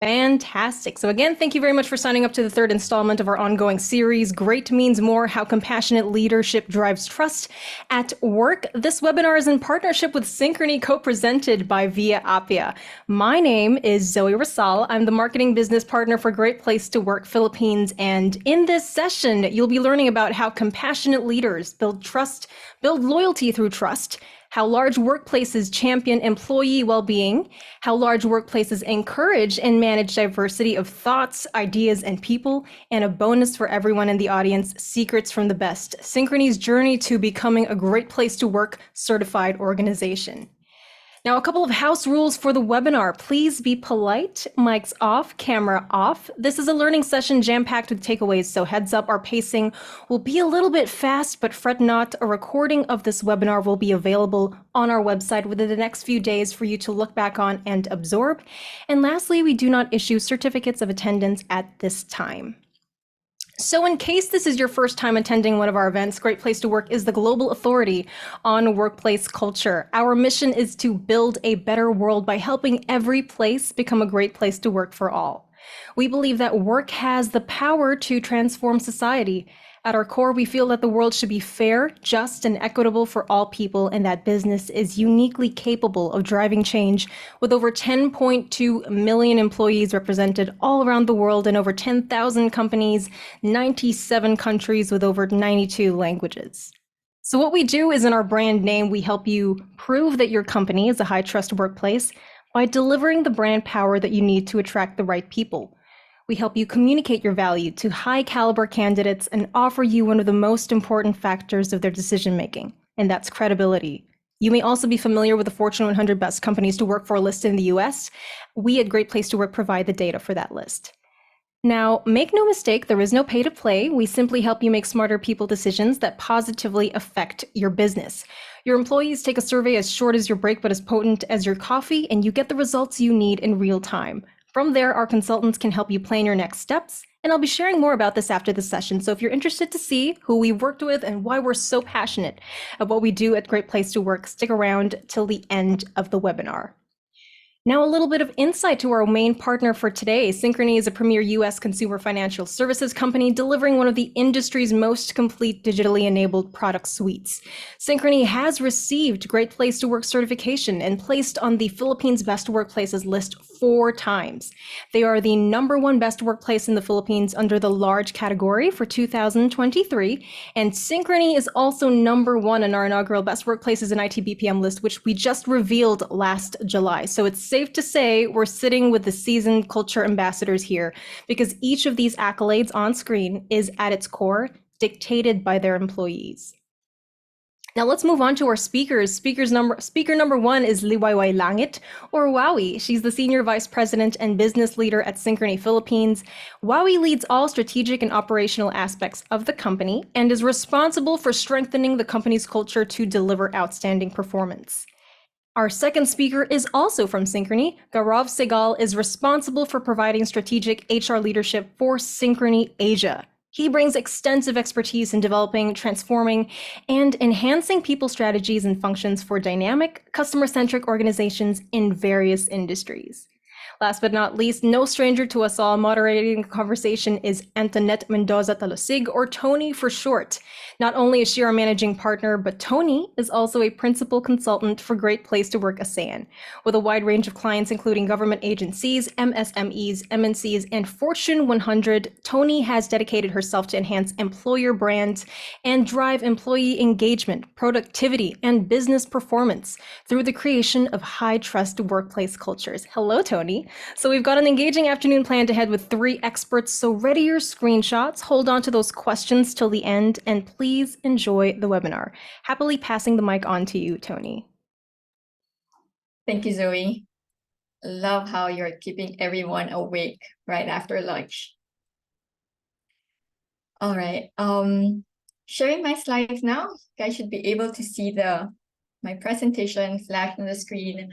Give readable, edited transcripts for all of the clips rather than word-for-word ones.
Fantastic. So again, thank you very much for signing up to the third installment of our ongoing series, Great Means More, How Compassionate Leadership Drives Trust at Work. This webinar is in partnership with Synchrony, co-presented by Via Appia. My name is Zoe Rasal. I'm the marketing business partner for Great Place to Work Philippines. And in this session, you'll be learning about how compassionate leaders build trust, build loyalty through trust, how large workplaces champion employee well-being, how large workplaces encourage and manage diversity of thoughts, ideas, and people, and a bonus for everyone in the audience, secrets from the best, Synchrony's journey to becoming a Great Place to Work certified organization. Now, a couple of house rules for the webinar. Please be polite, mics off, camera off. This is a learning session jam-packed with takeaways, so heads up, our pacing will be a little bit fast, but fret not. A recording of this webinar will be available on our website within the next few days for you to look back on and absorb. And lastly, we do not issue certificates of attendance at this time. So in case this is your first time attending one of our events, Great Place to Work is the global authority on workplace culture. Our mission is to build a better world by helping every place become a great place to work for all. We believe that work has the power to transform society. At our core, we feel that the world should be fair, just, and equitable for all people, and that business is uniquely capable of driving change with over 10.2 million employees represented all around the world in over 10,000 companies, 97 countries with over 92 languages. So what we do is in our brand name, we help you prove that your company is a high trust workplace by delivering the brand power that you need to attract the right people. We help you communicate your value to high caliber candidates and offer you one of the most important factors of their decision making, and that's credibility. You may also be familiar with the Fortune 100 Best Companies to Work For list in the US. We at Great Place to Work provide the data for that list. Now, make no mistake, there is no pay to play. We simply help you make smarter people decisions that positively affect your business. Your employees take a survey as short as your break, but as potent as your coffee, and you get the results you need in real time. From there, our consultants can help you plan your next steps, and I'll be sharing more about this after the session. So if you're interested to see who we've worked with and why we're so passionate about what we do at Great Place to Work, stick around till the end of the webinar. Now, a little bit of insight to our main partner for today. Synchrony is a premier US consumer financial services company delivering one of the industry's most complete digitally enabled product suites. Synchrony has received Great Place to Work certification and placed on the Philippines Best Workplaces list 4 times. They are the #1 best workplace in the Philippines under the large category for 2023. And Synchrony is also #1 in our inaugural Best Workplaces in IT-BPM list, which we just revealed last July. So it's safe to say we're sitting with the seasoned culture ambassadors here because each of these accolades on screen is at its core dictated by their employees. Now let's move on to our speakers. Speaker number 1 is Liwayway Langit, or Wowie. She's the Senior Vice President and Business Leader at Synchrony Philippines. Wowie leads all strategic and operational aspects of the company and is responsible for strengthening the company's culture to deliver outstanding performance. Our second speaker is also from Synchrony. Gaurav Segal is responsible for providing strategic HR leadership for Synchrony Asia. He brings extensive expertise in developing, transforming, and enhancing people strategies and functions for dynamic, customer-centric organizations in various industries. Last but not least, no stranger to us all, moderating the conversation is Antoinette Mendoza Talosig, or Tony for short. Not only is she our managing partner, but Tony is also a principal consultant for Great Place to Work ASEAN. With a wide range of clients, including government agencies, MSMEs, MNCs, and Fortune 100, Tony has dedicated herself to enhance employer brands and drive employee engagement, productivity, and business performance through the creation of high-trust workplace cultures. Hello, Tony. So we've got an engaging afternoon planned ahead with 3 experts, so ready your screenshots, hold on to those questions till the end, and please enjoy the webinar. Happily passing the mic on to you, Tony. Thank you, Zoe. Love how you're keeping everyone awake right after lunch. All right, sharing my slides now. You guys should be able to see my presentation flashed on the screen.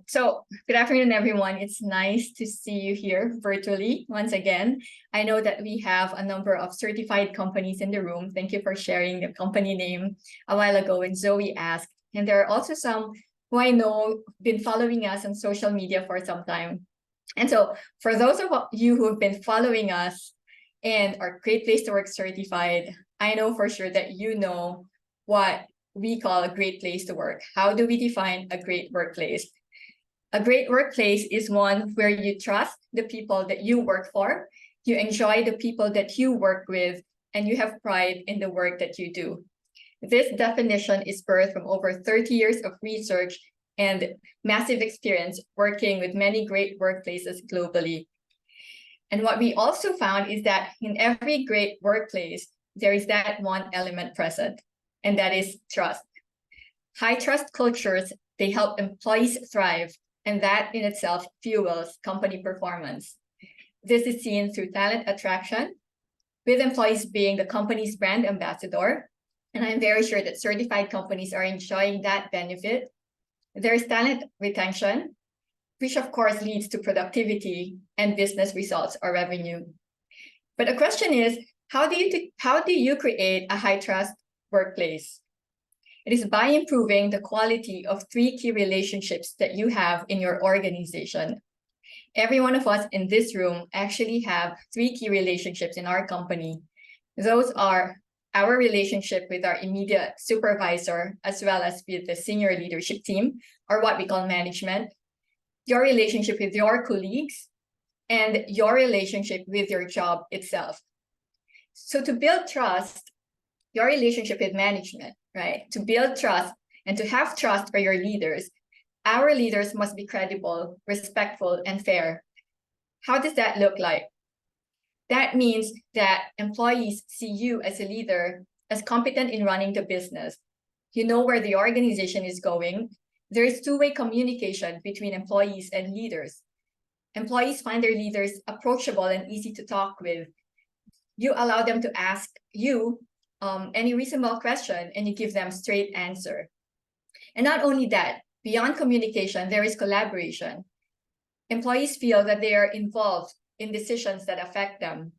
So good afternoon, everyone. It's nice to see you here virtually once again. I know that we have a number of certified companies in the room. Thank you for sharing the company name a while ago when Zoe asked. And there are also some who I know been following us on social media for some time. And so for those of you who have been following us and are Great Place to Work certified, I know for sure that you know what we call a great place to work. How do we define a great workplace? A great workplace is one where you trust the people that you work for, you enjoy the people that you work with, and you have pride in the work that you do. This definition is birthed from over 30 years of research and massive experience working with many great workplaces globally. And what we also found is that in every great workplace, there is that one element present, and that is trust. High trust cultures, they help employees thrive, and that in itself fuels company performance. This is seen through talent attraction, with employees being the company's brand ambassador. And I'm very sure that certified companies are enjoying that benefit. There's talent retention, which of course leads to productivity and business results or revenue. But the question is, how do you create a high trust workplace? It is by improving the quality of 3 key relationships that you have in your organization. Every one of us in this room actually have 3 key relationships in our company. Those are our relationship with our immediate supervisor, as well as with the senior leadership team, or what we call management, your relationship with your colleagues, and your relationship with your job itself. So to build trust, your relationship with management, right? To build trust and to have trust for your leaders, our leaders must be credible, respectful, and fair. How does that look like? That means that employees see you as a leader, as competent in running the business. You know where the organization is going. There is two-way communication between employees and leaders. Employees find their leaders approachable and easy to talk with. You allow them to ask you any reasonable question, and you give them straight answer. And not only that, beyond communication, there is collaboration. Employees feel that they are involved in decisions that affect them.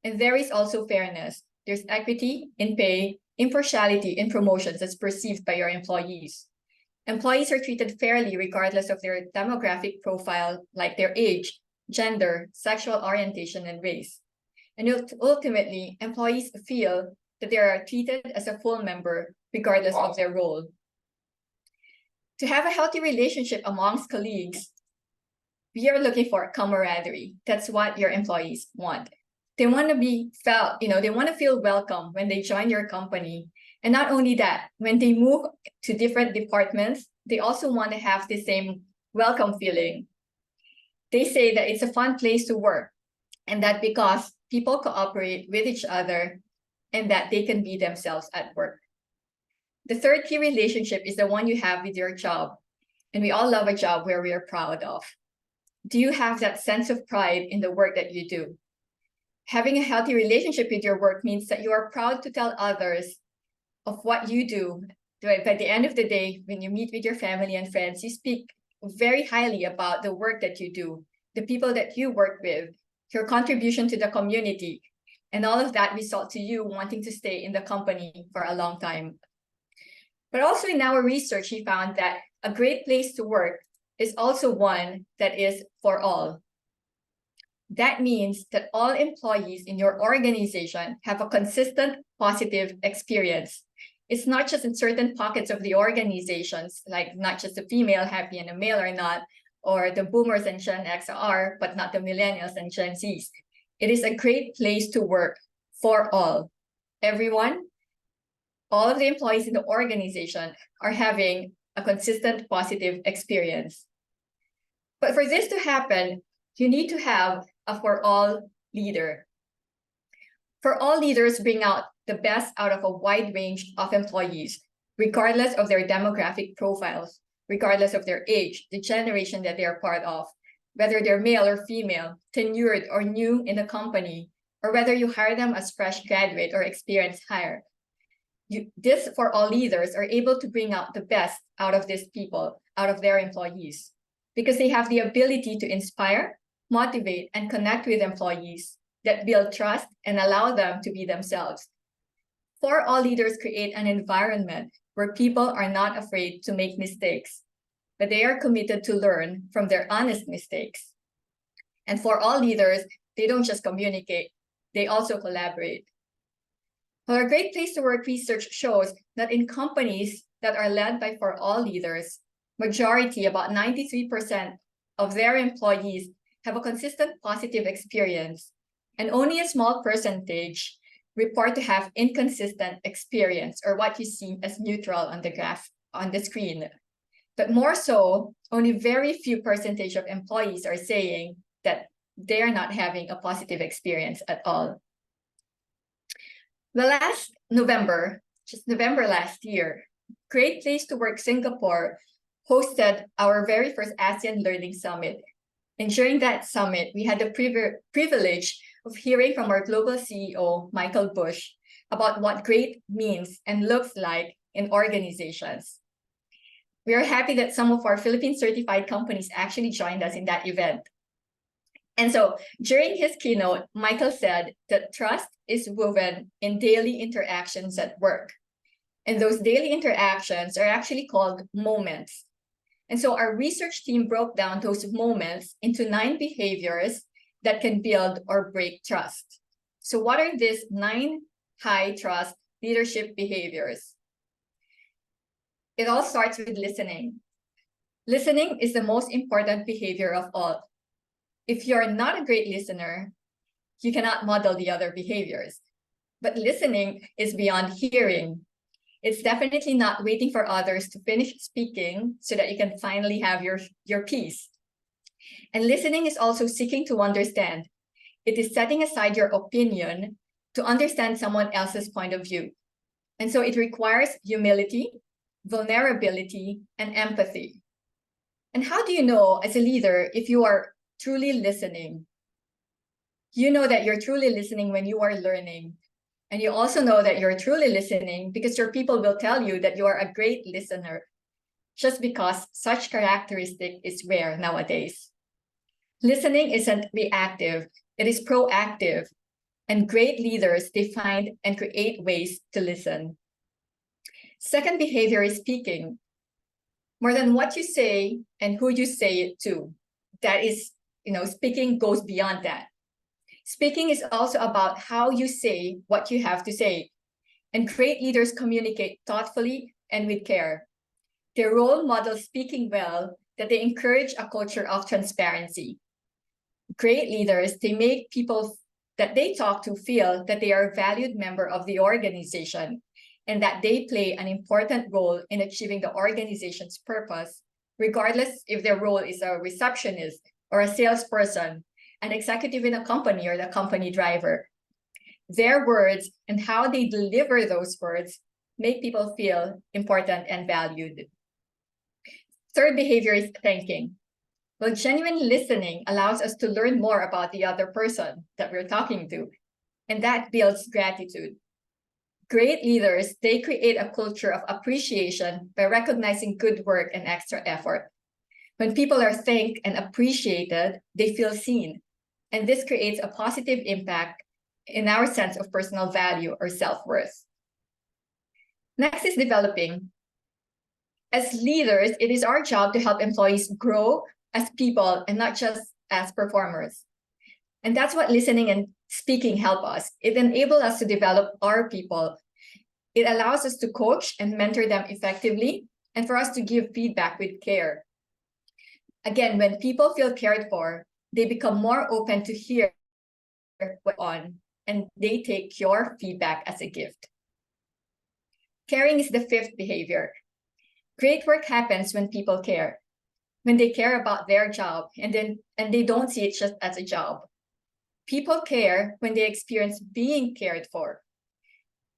And there is also fairness. There's equity in pay, impartiality in promotions as perceived by your employees. Employees are treated fairly regardless of their demographic profile, like their age, gender, sexual orientation, and race. And ultimately, employees feel that they are treated as a full member regardless of their role. To have a healthy relationship amongst colleagues, we are looking for camaraderie. That's what your employees want. They want to be felt, they want to feel welcome when they join your company. And not only that, when they move to different departments, they also want to have the same welcome feeling. They say that it's a fun place to work, and that because people cooperate with each other and that they can be themselves at work. The third key relationship is the one you have with your job. And we all love a job where we are proud of. Do you have that sense of pride in the work that you do? Having a healthy relationship with your work means that you are proud to tell others of what you do. By the end of the day, when you meet with your family and friends, you speak very highly about the work that you do, the people that you work with, your contribution to the community, and all of that result to you wanting to stay in the company for a long time. But also in our research, we found that a great place to work is also one that is for all. That means that all employees in your organization have a consistent positive experience. It's not just in certain pockets of the organizations, like not just the female happy and the male are not, or the boomers and Gen X are, but not the millennials and Gen Zs. It is a great place to work for all. Everyone, all of the employees in the organization are having a consistent positive experience. But for this to happen, you need to have a for all leader. For all leaders bring out the best out of a wide range of employees, regardless of their demographic profiles, regardless of their age, the generation that they are part of, whether they're male or female, tenured or new in the company, or whether you hire them as fresh graduate or experienced hire. This for all leaders are able to bring out the best out of these people, out of their employees, because they have the ability to inspire, motivate, and connect with employees that build trust and allow them to be themselves. For all leaders create an environment where people are not afraid to make mistakes, but they are committed to learn from their honest mistakes. And for all leaders, they don't just communicate, they also collaborate. Well, a Great Place to Work research shows that in companies that are led by for all leaders, majority, about 93% of their employees have a consistent positive experience, and only a small percentage report to have inconsistent experience, or what you see as neutral on the graph on the screen. But more so, only very few percentage of employees are saying that they are not having a positive experience at all. The last November, just November last year, Great Place to Work Singapore hosted our very first ASEAN Learning Summit. And during that summit, we had the privilege of hearing from our global CEO, Michael Bush, about what great means and looks like in organizations. We are happy that some of our Philippine certified companies actually joined us in that event. And so during his keynote, Michael said that trust is woven in daily interactions at work. And those daily interactions are actually called moments. And so our research team broke down those moments into 9 behaviors that can build or break trust. So what are these 9 high trust leadership behaviors? It all starts with listening. Listening is the most important behavior of all. If you're not a great listener, you cannot model the other behaviors. But listening is beyond hearing. It's definitely not waiting for others to finish speaking so that you can finally have your piece. And listening is also seeking to understand. It is setting aside your opinion to understand someone else's point of view. And so it requires humility, vulnerability, and empathy. And how do you know as a leader if you are truly listening? You know that you're truly listening when you are learning. And you also know that you're truly listening because your people will tell you that you are a great listener, just because such characteristic is rare nowadays. Listening isn't reactive, it is proactive. And great leaders, they find and create ways to listen. Second behavior is speaking. More than what you say and who you say it to. That is, speaking goes beyond that. Speaking is also about how you say what you have to say. And great leaders communicate thoughtfully and with care. Their role models speaking well, that they encourage a culture of transparency. Great leaders, they make people that they talk to feel that they are a valued member of the organization and that they play an important role in achieving the organization's purpose, regardless if their role is a receptionist or a salesperson, an executive in a company, or the company driver. Their words and how they deliver those words make people feel important and valued. Third behavior is thanking. Well, genuine listening allows us to learn more about the other person that we're talking to, and that builds gratitude. Great leaders, they create a culture of appreciation by recognizing good work and extra effort. When people are thanked and appreciated, they feel seen. And this creates a positive impact in our sense of personal value or self-worth. Next is developing. As leaders, it is our job to help employees grow as people and not just as performers. And that's what listening and speaking help us. It enables us to develop our people. It allows us to coach and mentor them effectively and for us to give feedback with care. Again, when people feel cared for, they become more open to hear what's on, and they take your feedback as a gift. Caring is the 5th behavior. Great work happens when people care, when they care about their job and they don't see it just as a job. People care when they experience being cared for.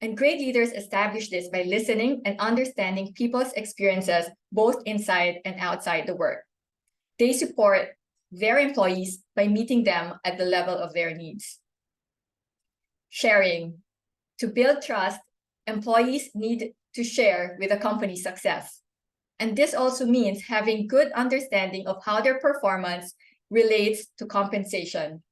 And great leaders establish this by listening and understanding people's experiences both inside and outside the work. They support their employees by meeting them at the level of their needs. Sharing. To build trust, employees need to share with the company's success. And this also means having good understanding of how their performance relates to compensation.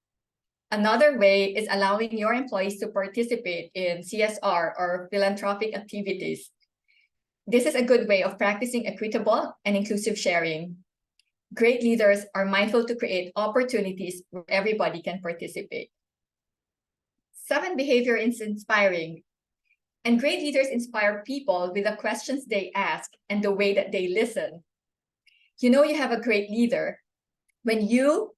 Another way is allowing your employees to participate in CSR or philanthropic activities. This is a good way of practicing equitable and inclusive sharing. Great leaders are mindful to create opportunities where everybody can participate. 7, behavior is inspiring. And great leaders inspire people with the questions they ask and the way that they listen. You know you have a great leader when you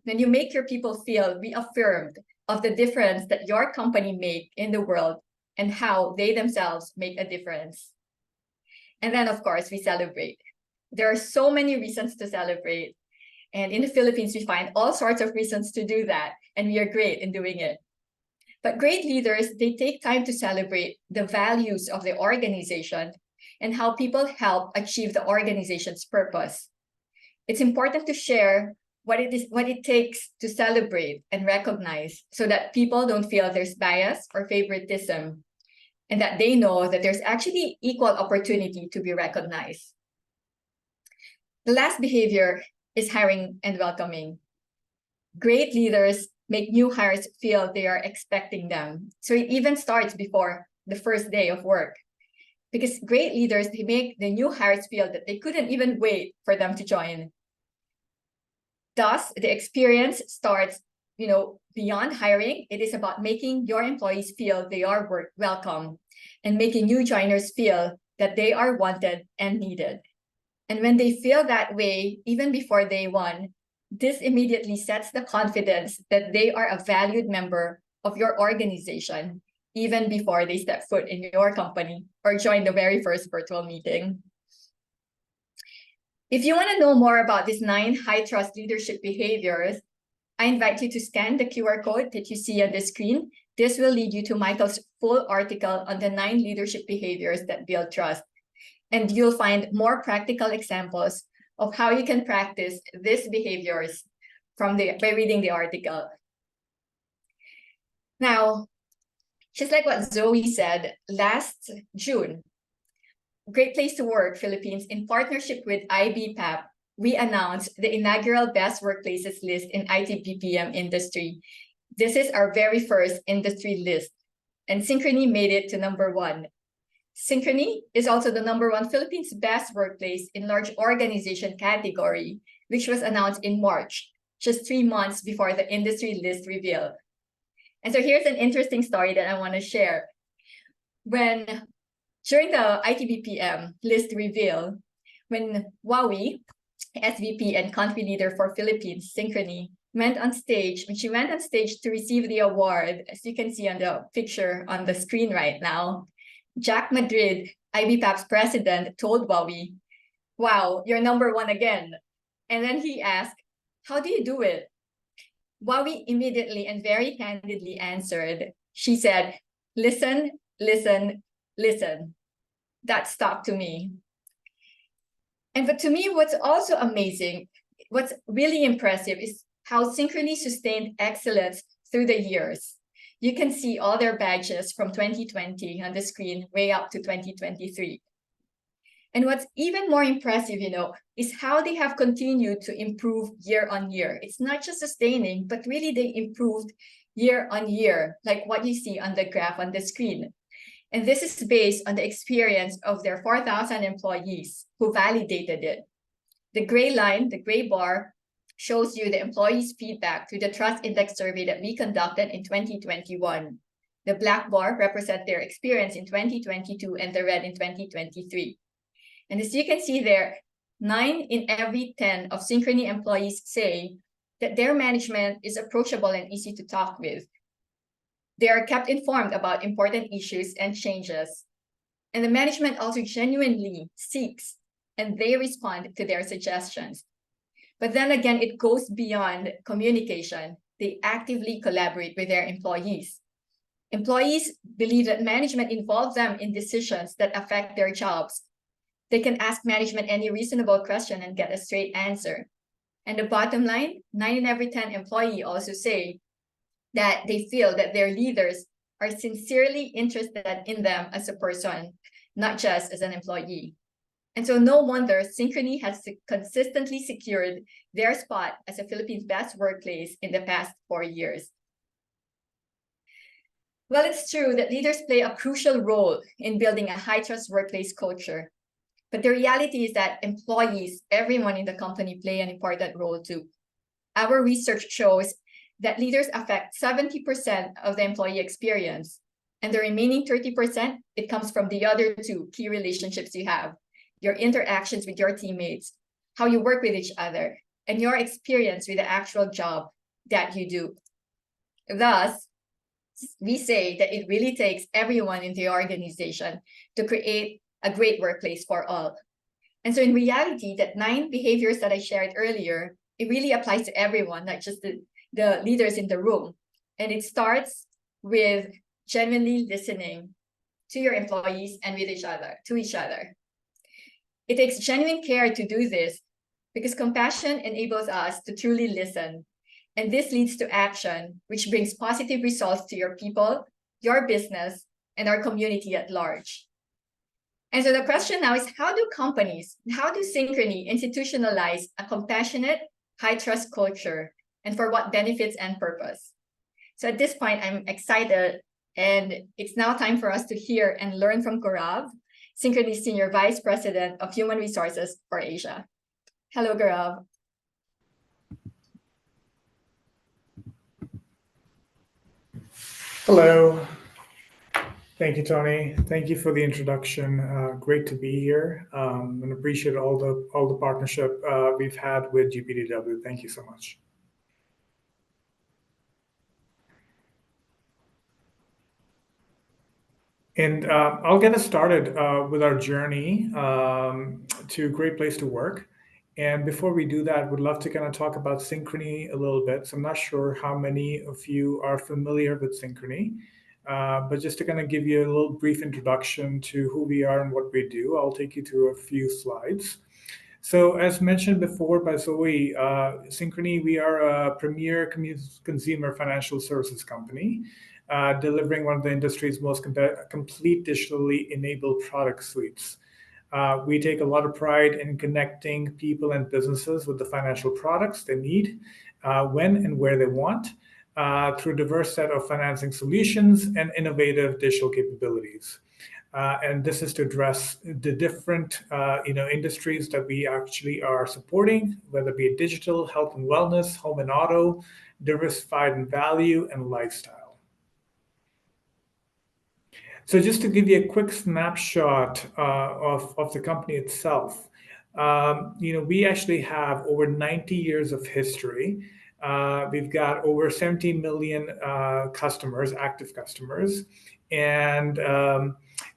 make your people feel reaffirmed of the difference that your company make in the world and how they themselves make a difference. And then, of course, we celebrate. There are so many reasons to celebrate. And in the Philippines, we find all sorts of reasons to do that. And we are great in doing it. But great leaders, they take time to celebrate the values of the organization and how people help achieve the organization's purpose. It's important to share what it takes to celebrate and recognize so that people don't feel there's bias or favoritism, and that they know that there's actually equal opportunity to be recognized. The last behavior is hiring and welcoming. Great leaders make new hires feel they are expecting them. So it even starts before the first day of work. Because great leaders, they make the new hires feel that they couldn't even wait for them to join. Thus, the experience starts, beyond hiring. It is about making your employees feel they are welcome and making new joiners feel that they are wanted and needed. And when they feel that way, even before day one, this immediately sets the confidence that they are a valued member of your organization, even before they step foot in your company or join the very first virtual meeting. If you want to know more about these 9 high-trust leadership behaviors, I invite you to scan the QR code that you see on the screen. This will lead you to Michael's full article on the 9 leadership behaviors that build trust. And you'll find more practical examples of how you can practice these behaviors by reading the article. Now, just like what Zoe said, last June, Great Place to Work Philippines, in partnership with IT-BPM, we announced the inaugural Best Workplaces list in IT-BPM industry. This is our very first industry list, and Synchrony made it to number 1. Synchrony is also the number 1 Philippines Best Workplace in Large Organization category, which was announced in March, just 3 months before the industry list reveal. And so here's an interesting story that I want to share. During the IT-BPM list reveal, when Wowie, SVP and country leader for Philippines, Synchrony, when she went on stage to receive the award, as you can see on the picture on the screen right now, Jack Madrid, IT-BPM's president, told Wowie, "Wow, you're number 1 again." And then he asked, "How do you do it?" Wowie immediately and very candidly answered. She said, "Listen, listen, listen." That stuck to me. But to me, what's also amazing, what's really impressive is how Synchrony sustained excellence through the years. You can see all their badges from 2020 on the screen way up to 2023. And what's even more impressive, is how they have continued to improve year on year. It's not just sustaining, but really they improved year on year, like what you see on the graph on the screen. And this is based on the experience of their 4,000 employees who validated it. The gray line, the gray bar, shows you the employees' feedback through the Trust Index survey that we conducted in 2021. The black bar represents their experience in 2022 and the red in 2023. And as you can see there, 9 in every 10 of Synchrony employees say that their management is approachable and easy to talk with. They are kept informed about important issues and changes. And the management also genuinely seeks and they respond to their suggestions. But then again, it goes beyond communication. They actively collaborate with their employees. Employees believe that management involves them in decisions that affect their jobs. They can ask management any reasonable question and get a straight answer. And the bottom line, 9 in every 10 employees also say that they feel that their leaders are sincerely interested in them as a person, not just as an employee. And so no wonder Synchrony has consistently secured their spot as a Philippines Best Workplace in the past 4 years. Well, it's true that leaders play a crucial role in building a high-trust workplace culture. But the reality is that employees, everyone in the company, play an important role too. Our research shows that leaders affect 70% of the employee experience, and the remaining 30%, it comes from the other two key relationships you have: your interactions with your teammates, how you work with each other, and your experience with the actual job that you do. Thus, we say that it really takes everyone in the organization to create a great workplace for all. And so in reality, that 9 behaviors that I shared earlier, it really applies to everyone, not just the leaders in the room. And it starts with genuinely listening to your employees and with to each other. It takes genuine care to do this because compassion enables us to truly listen. And this leads to action, which brings positive results to your people, your business, and our community at large. And so the question now is, how do Synchrony institutionalize a compassionate, high-trust culture, and for what benefits and purpose? So at this point, I'm excited, and it's now time for us to hear and learn from Gaurav, Synchrony's Senior Vice President of Human Resources for Asia. Hello, Gaurav. Hello. Thank you, Tony. Thank you for the introduction. Great to be here, and appreciate all the partnership we've had with GPTW. Thank you so much. And I'll get us started with our journey to a great place to work. And before we do that, would love to kind of talk about Synchrony a little bit. So I'm not sure how many of you are familiar with Synchrony. But just to kind of give you a little brief introduction to who we are and what we do, I'll take you through a few slides. So as mentioned before by Zoe, Synchrony, we are a premier consumer financial services company, delivering one of the industry's most complete digitally enabled product suites. We take a lot of pride in connecting people and businesses with the financial products they need, when and where they want, through a diverse set of financing solutions and innovative digital capabilities. And this is to address the different industries that we actually are supporting, whether it be digital, health and wellness, home and auto, diversified in value, and lifestyle. So just to give you a quick snapshot of the company itself, we actually have over 90 years of history. We've got over 17 million customers, active customers, and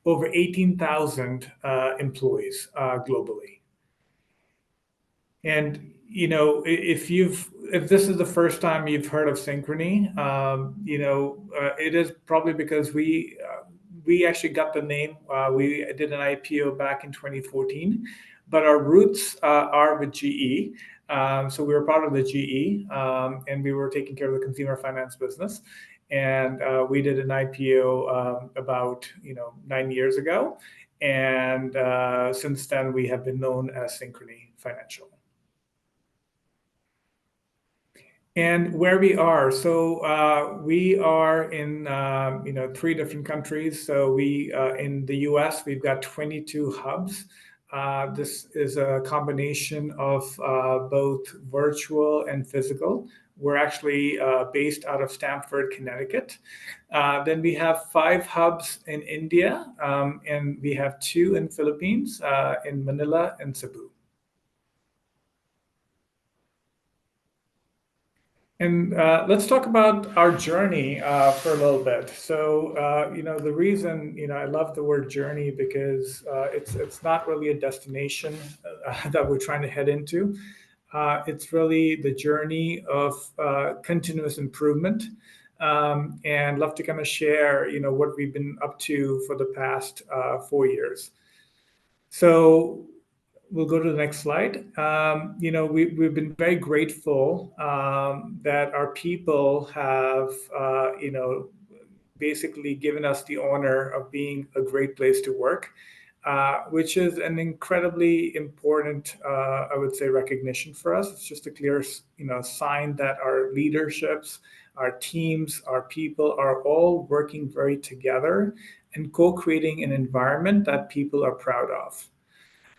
over 18,000 employees globally. And if this is the first time you've heard of Synchrony, it is probably because we actually got the name. We did an IPO back in 2014, but our roots are with GE. So we were part of the GE, and we were taking care of the consumer finance business. And we did an IPO about 9 years ago, and since then we have been known as Synchrony Financial. And where we are, so we are in 3 different countries. So we in the US, we've got 22 hubs. This is a combination of both virtual and physical. We're actually based out of Stamford, Connecticut. Then we have 5 hubs in India, and we have 2 in Philippines, in Manila and Cebu. And let's talk about our journey for a little bit. So, the reason, I love the word journey because it's not really a destination that we're trying to head into. It's really the journey of continuous improvement. And love to kind of share, what we've been up to for the past 4 years. So we'll go to the next slide. We've been very grateful that our people have, basically given us the honor of being a great place to work, which is an incredibly important, I would say, recognition for us. It's just a clear, sign that our leaderships, our teams, our people are all working very together and co-creating an environment that people are proud of.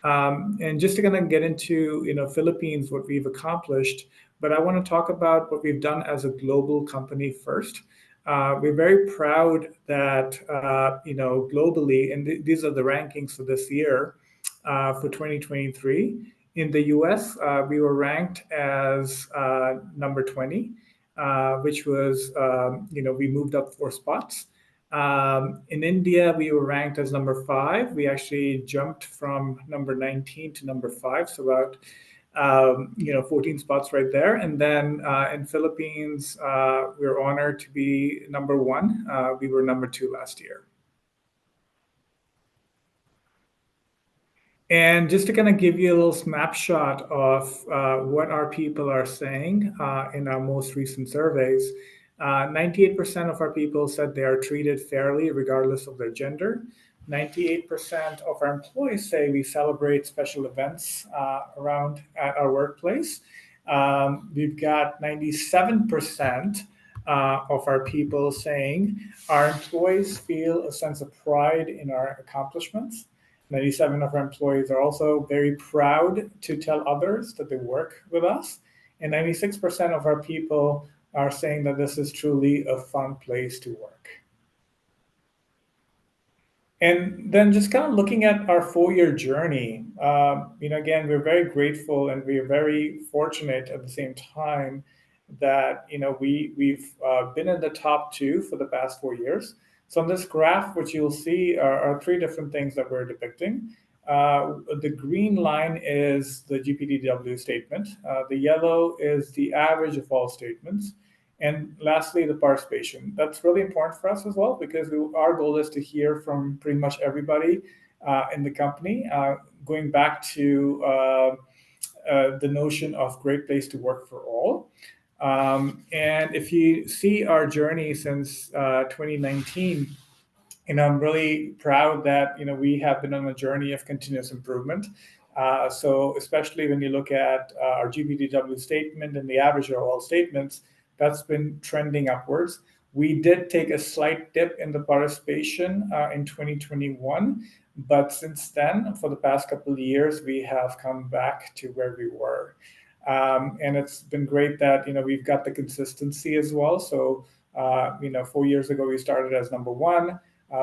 And just to kind of get into, Philippines, what we've accomplished, but I want to talk about what we've done as a global company first. We're very proud that, globally, and these are the rankings for this year, for 2023. In the US, we were ranked as number 20, which was, we moved up 4 spots. In India, we were ranked as number 5. We actually jumped from number 19 to number 5, so about 14 spots right there. And then in Philippines, we're honored to be number 1. We were number 2 last year. And just to kind of give you a little snapshot of what our people are saying in our most recent surveys, 98% of our people said they are treated fairly regardless of their gender. 98% of our employees say we celebrate special events around at our workplace. We've got 97% of our people saying our employees feel a sense of pride in our accomplishments. 97 of our employees are also very proud to tell others that they work with us. And 96% of our people are saying that this is truly a fun place to work. And then just kind of looking at our 4-year journey, again, we're very grateful and we are very fortunate at the same time that, we've been in the top 2 for the past 4 years. So on this graph, what you'll see are 3 different things that we're depicting. The green line is the GPTW statement. The yellow is the average of all statements. And lastly, the participation. That's really important for us as well, because our goal is to hear from pretty much everybody in the company, going back to the notion of great place to work for all. And if you see our journey since 2019, I'm really proud that we have been on a journey of continuous improvement. So especially when you look at our GPTW statement and the average of all statements, that's been trending upwards. We did take a slight dip in the participation in 2021, but since then, for the past couple of years, we have come back to where we were. And it's been great that we've got the consistency as well. So 4 years ago we started as number 1.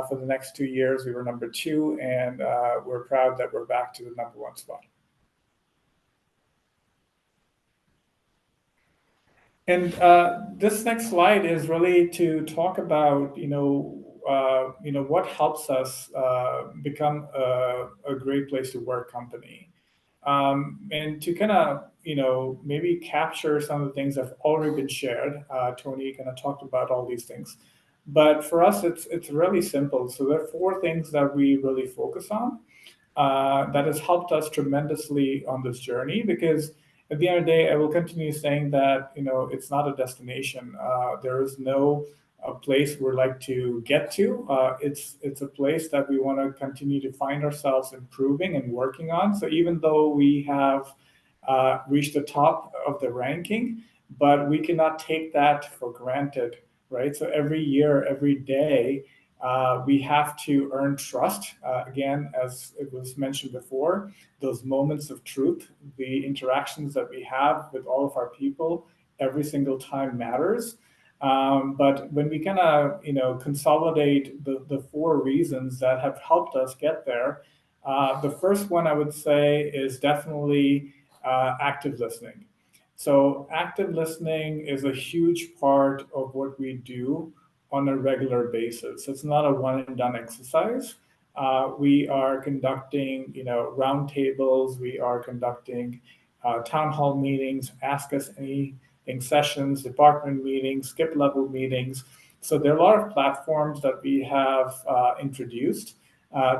For the next 2 years we were number 2, and we're proud that we're back to the number 1 spot. And this next slide is really to talk about what helps us become a great place to work company. And to kind of, maybe capture some of the things that have already been shared. Tony kind of talked about all these things. But for us, it's really simple. So there are 4 things that we really focus on that has helped us tremendously on this journey, because at the end of the day, I will continue saying that, it's not a destination. There is no a place we'd like to get to. It's a place that we want to continue to find ourselves improving and working on. So even though we have reached the top of the ranking, but we cannot take that for granted, right? So every year, every day, we have to earn trust. Again, as it was mentioned before, those moments of truth, the interactions that we have with all of our people every single time matters. But when we kind of consolidate the 4 reasons that have helped us get there, the first one I would say is definitely active listening. So active listening is a huge part of what we do on a regular basis. It's not a one and done exercise. We are conducting roundtables. We are conducting town hall meetings, ask us anything sessions, department meetings, skip level meetings. So there are a lot of platforms that we have introduced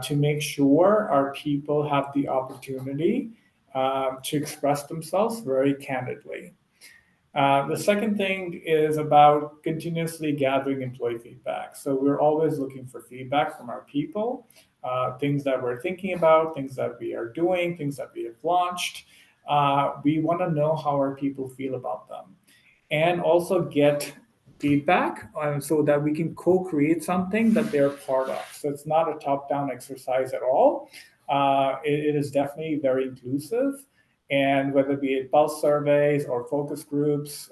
to make sure our people have the opportunity to express themselves very candidly. The second thing is about continuously gathering employee feedback. So we're always looking for feedback from our people, things that we're thinking about, things that we are doing, things that we have launched. We want to know how our people feel about them, and also get feedback so that we can co-create something that they're part of. So it's not a top-down exercise at all. it is definitely very inclusive. And whether it be pulse surveys or focus groups,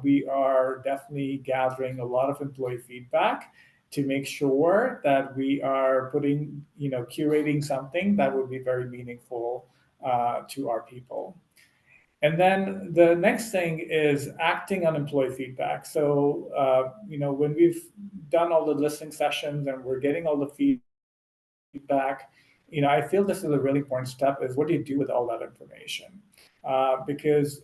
we are definitely gathering a lot of employee feedback to make sure that we are putting, curating something that would be very meaningful to our people. And then the next thing is acting on employee feedback. So, when we've done all the listening sessions and we're getting all the feedback, I feel this is a really important step is what do you do with all that information? Because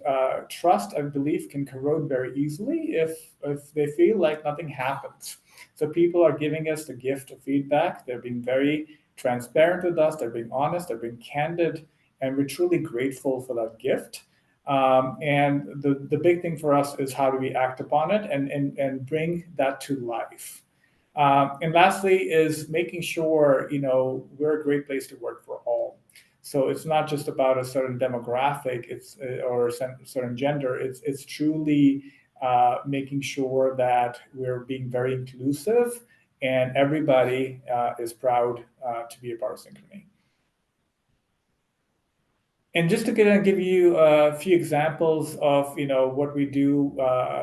trust, I believe, can corrode very easily if they feel like nothing happens. So people are giving us the gift of feedback. They're being very transparent with us. They're being honest. They're being candid, and we're truly grateful for that gift. And the big thing for us is how do we act upon it and bring that to life. And lastly is making sure, we're a great place to work for all. So it's not just about a certain demographic, or a certain gender. It's truly making sure that we're being very inclusive and everybody is proud to be a part of Synchrony. And just to give you a few examples of what we do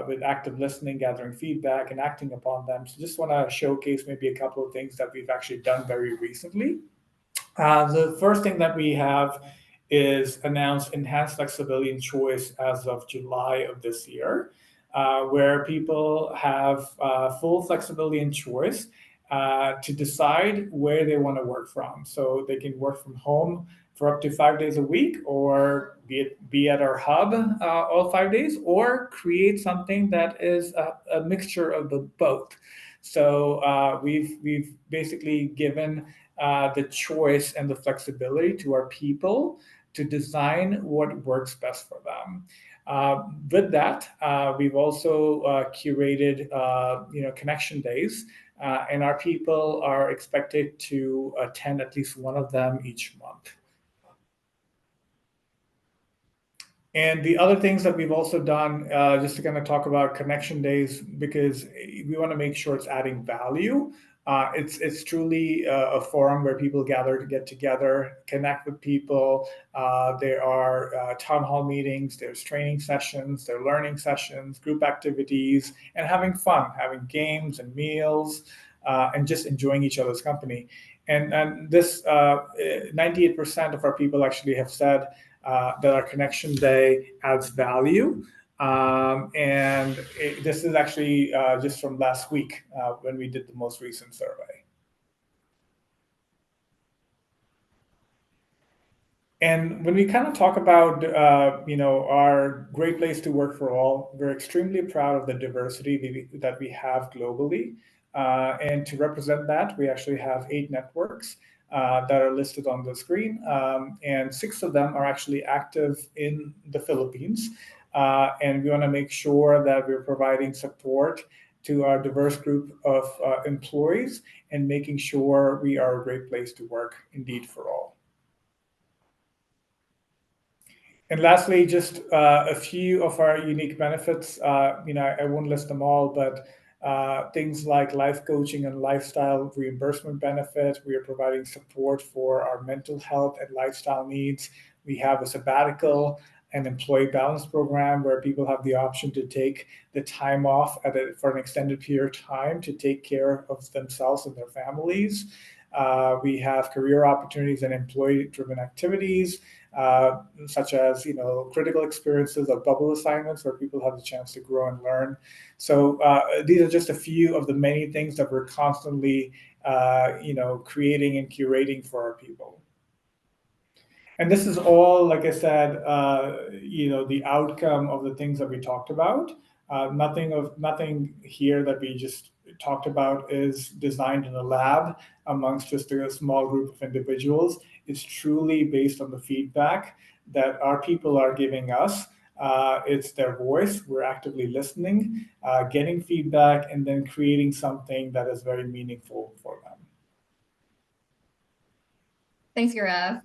with active listening, gathering feedback, and acting upon them. So just want to showcase maybe a couple of things that we've actually done very recently. The first thing that we have is announced enhanced flexibility and choice as of July of this year, where people have full flexibility and choice to decide where they want to work from. So they can work from home for up to 5 days a week, or be at our hub all 5 days, or create something that is a mixture of the both. So we've basically given the choice and the flexibility to our people to design what works best for them. With that, we've also curated, connection days, and our people are expected to attend at least one of them each month. And the other things that we've also done, just to kind of talk about connection days, because we want to make sure it's adding value. It's truly a forum where people gather to get together, connect with people. There are town hall meetings, there's training sessions, there are learning sessions, group activities, and having fun, having games and meals, and just enjoying each other's company. And this 98% of our people actually have said that our connection day adds value. This is actually just from last week when we did the most recent survey. And when we kind of talk about, our great place to work for all, we're extremely proud of the diversity that we have globally. And to represent that, we actually have 8 networks that are listed on the screen. And 6 of them are actually active in the Philippines. And we want to make sure that we're providing support to our diverse group of employees and making sure we are a great place to work indeed for all. And lastly, just a few of our unique benefits. I won't list them all, but things like life coaching and lifestyle reimbursement benefit. We are providing support for our mental health and lifestyle needs. We have a sabbatical and employee balance program where people have the option to take the time off for an extended period of time to take care of themselves and their families. We have career opportunities and employee-driven activities, such as critical experiences of bubble assignments where people have the chance to grow and learn. So these are just a few of the many things that we're constantly creating and curating for our people. And this is all, like I said, the outcome of the things that we talked about. Nothing here that we just talked about is designed in a lab amongst just a small group of individuals. It's truly based on the feedback that our people are giving us. It's their voice. We're actively listening, getting feedback, and then creating something that is very meaningful for them. Thanks, Gaurav.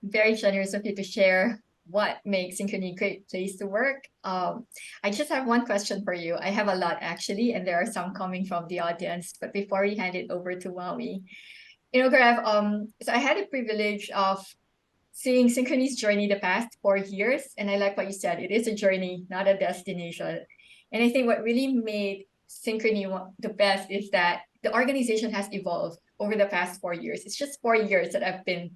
Very generous of you to share what makes Synchrony a great place to work. I just have one question for you. I have a lot actually, and there are some coming from the audience. But before we hand it over to Wami, Graf, so I had the privilege of seeing Synchrony's journey the past 4 years, and I like what you said. It is a journey, not a destination. And I think what really made Synchrony the best is that the organization has evolved over the past 4 years. It's just 4 years that I've been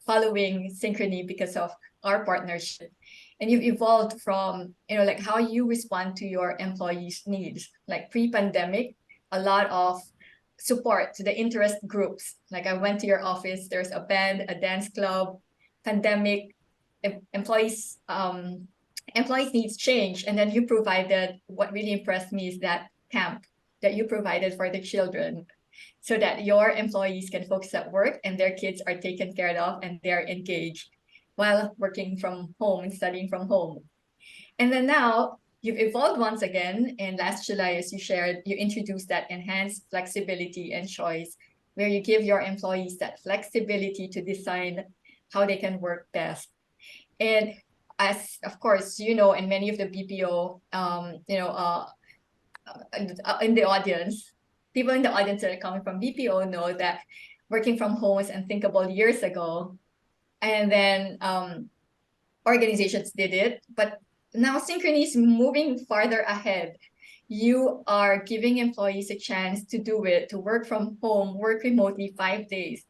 following Synchrony because of our partnership. And you've evolved from, like how you respond to your employees' needs. Like pre-pandemic, a lot of support to the interest groups. Like I went to your office, there's a band, a dance club. Pandemic, employees needs change, and then you provided, what really impressed me is that camp that you provided for the children, so that your employees can focus at work and their kids are taken care of and they're engaged while working from home and studying from home. And then now you've evolved once again, and last July, as you shared, you introduced that enhanced flexibility and choice, where you give your employees that flexibility to design how they can work best. And as of course, and many of the BPO, in the audience, people in the audience that are coming from BPO know that working from home was unthinkable years ago. And then organizations did it, but now Synchrony is moving farther ahead. You are giving employees a chance to do it, to work from home, work remotely 5 days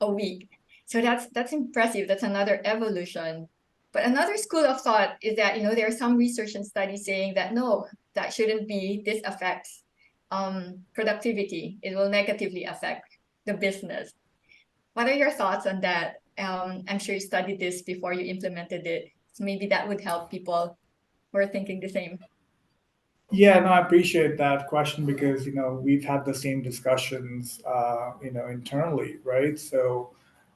a week. So that's impressive. That's another evolution. But another school of thought is that, there are some research and studies saying that no, that shouldn't be. This affects productivity. It will negatively affect the business. What are your thoughts on that? I'm sure you studied this before you implemented it. So maybe that would help people who are thinking the same. Yeah, no, I appreciate that question because we've had the same discussions internally, right? So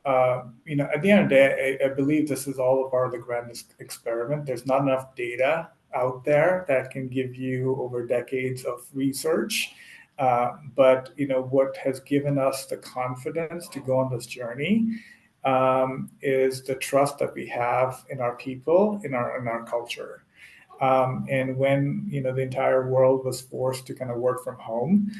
at the end of the day, I believe this is all a part of the grand experiment. There's not enough data out there that can give you over decades of research. But what has given us the confidence to go on this journey is the trust that we have in our people, in our culture. And when the entire world was forced to kind of work from home,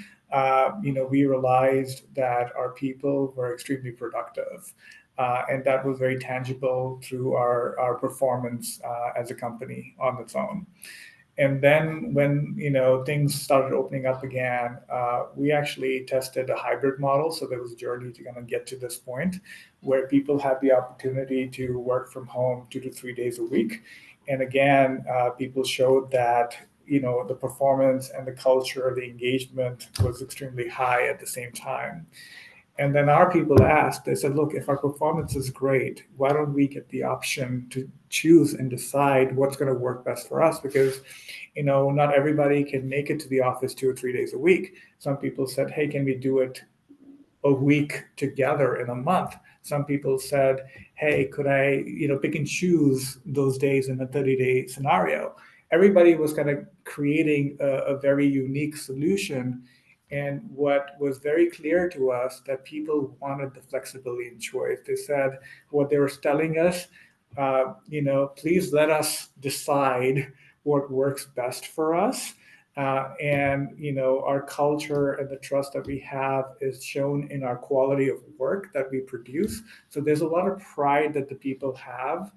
we realized that our people were extremely productive, and that was very tangible through our performance as a company on its own. And then when things started opening up again, we actually tested a hybrid model. So there was a journey to kind of get to this point where people had the opportunity to work from home 2 to 3 days a week. And again, people showed that the performance and the culture, the engagement was extremely high at the same time. And then our people asked, they said, look, if our performance is great, why don't we get the option to choose and decide what's going to work best for us? Because, not everybody can make it to the office 2 or 3 days a week. Some people said, hey, can we do it a week together in a month? Some people said, hey, could I, pick and choose those days in a 30-day scenario? Everybody was kind of creating a very unique solution. And what was very clear to us that people wanted the flexibility and choice. They said what they were telling us, please let us decide what works best for us. And our culture and the trust that we have is shown in our quality of work that we produce. So there's a lot of pride that the people have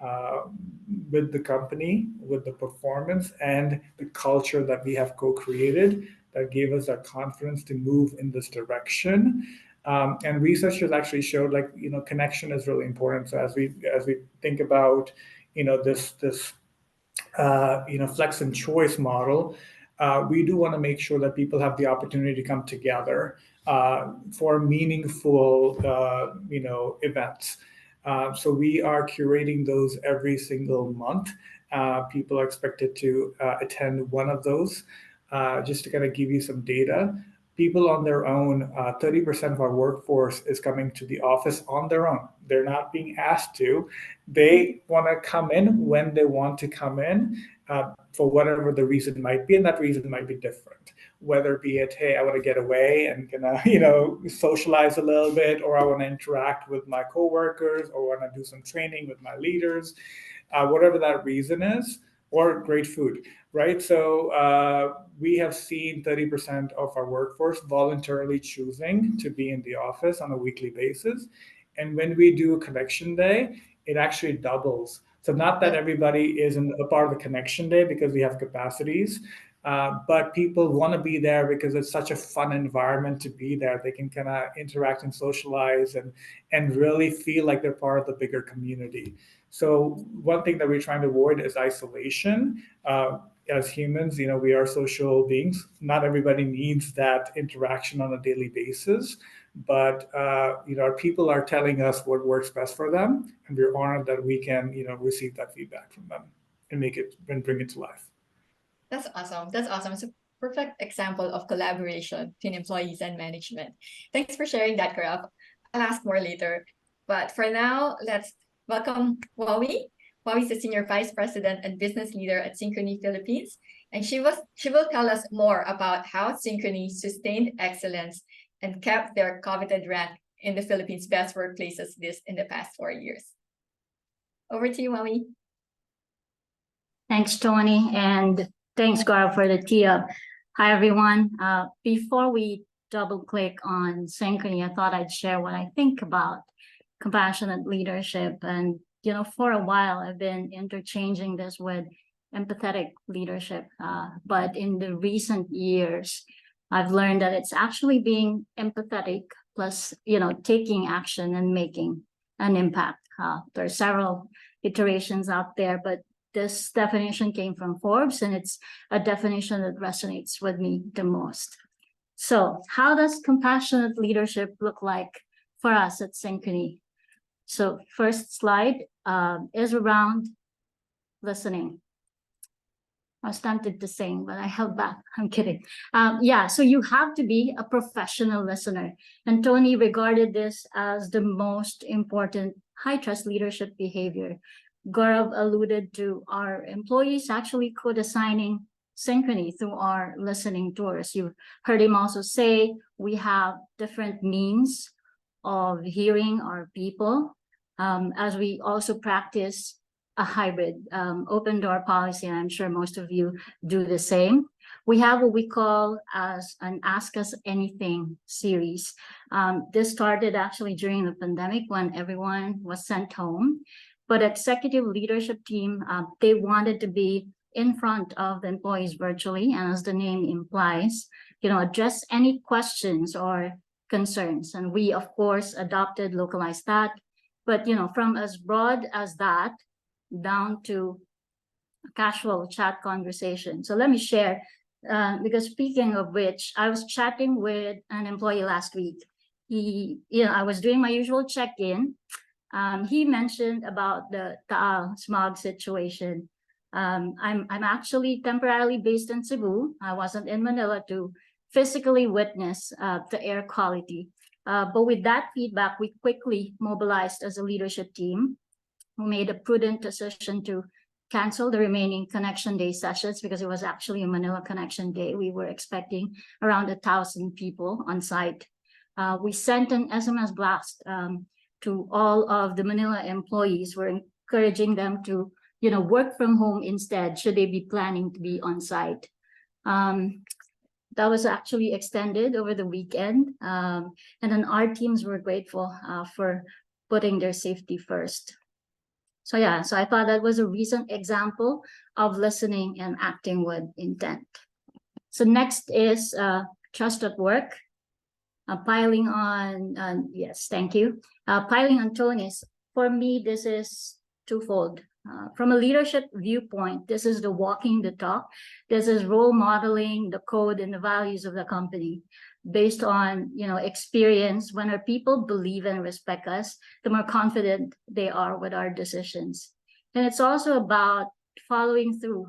uh, with the company, with the performance and the culture that we have co-created that gave us that confidence to move in this direction. And research has actually showed connection is really important. So as we think about this flex and choice model, we do want to make sure that people have the opportunity to come together for meaningful, events. So we are curating those every single month. People are expected to attend one of those. Just to kind of give you some data, people on their own, 30% of our workforce is coming to the office on their own. They're not being asked to. They want to come in when they want to come in for whatever the reason might be, and that reason might be different. Whether be it, hey, I want to get away and kind of socialize a little bit, or I want to interact with my coworkers, or want to do some training with my leaders, whatever that reason is. or great food, right? So we have seen 30% of our workforce voluntarily choosing to be in the office on a weekly basis. And when we do connection day, it actually doubles. So not that everybody is in a part of the connection day because we have capacities, but people want to be there because it's such a fun environment to be there. They can kind of interact and socialize and really feel like they're part of the bigger community. So one thing that we're trying to avoid is isolation. As humans, we are social beings. Not everybody needs that interaction on a daily basis, but our people are telling us what works best for them, and we're honored that we can, receive that feedback from them and make it and bring it to life. That's awesome. That's awesome. It's a perfect example of collaboration between employees and management. Thanks for sharing that, Gaurav. I'll ask more later. But for now, let's welcome Wawi. Wawi is the Senior Vice President and Business Leader at Synchrony Philippines. And she will tell us more about how Synchrony sustained excellence and kept their coveted rank in the Philippines' best workplaces list in the past 4 years. Over to you, Wawi. Thanks, Tony, and thanks, Gaurav, for the tee up. Hi, everyone. Before we double click on Synchrony, I thought I'd share what I think about compassionate leadership. And, for a while, I've been interchanging this with empathetic leadership. But in the recent years, I've learned that it's actually being empathetic plus, taking action and making an impact. There are several iterations out there, but this definition came from Forbes, and it's a definition that resonates with me the most. So how does compassionate leadership look like for us at Synchrony? So first slide is around listening. I was tempted to sing, but I held back. I'm kidding. So you have to be a professional listener. And Tony regarded this as the most important high-trust leadership behavior. Gaurav alluded to our employees actually co-designing Synchrony through our listening tours. You heard him also say we have different means of hearing our people, as we also practice a hybrid open door policy, and I'm sure most of you do the same. We have what we call as an Ask Us Anything series. This started actually during the pandemic when everyone was sent home. But executive leadership team, they wanted to be in front of the employees virtually, and as the name implies, address any questions or concerns. And we, of course, localized that, but from as broad as that down to casual chat conversation. So let me share, because speaking of which, I was chatting with an employee last week. I was doing my usual check-in. He mentioned about the Taal smog situation. I'm actually temporarily based in Cebu. I wasn't in Manila to physically witness the air quality. But with that feedback, we quickly mobilized as a leadership team. We made a prudent decision to cancel the remaining Connection Day sessions because it was actually a Manila Connection Day. We were expecting around 1,000 people on site. We sent an SMS blast to all of the Manila employees. We're encouraging them to, work from home instead, should they be planning to be on site. That was actually extended over the weekend. And then our teams were grateful for putting their safety first. So I thought that was a recent example of listening and acting with intent. So next is trust at work. Piling on, yes, thank you. Piling on Tony's, for me, this is twofold. From a leadership viewpoint, this is the walking the talk. This is role modeling the code and the values of the company based on, experience. When our people believe and respect us, the more confident they are with our decisions. And it's also about following through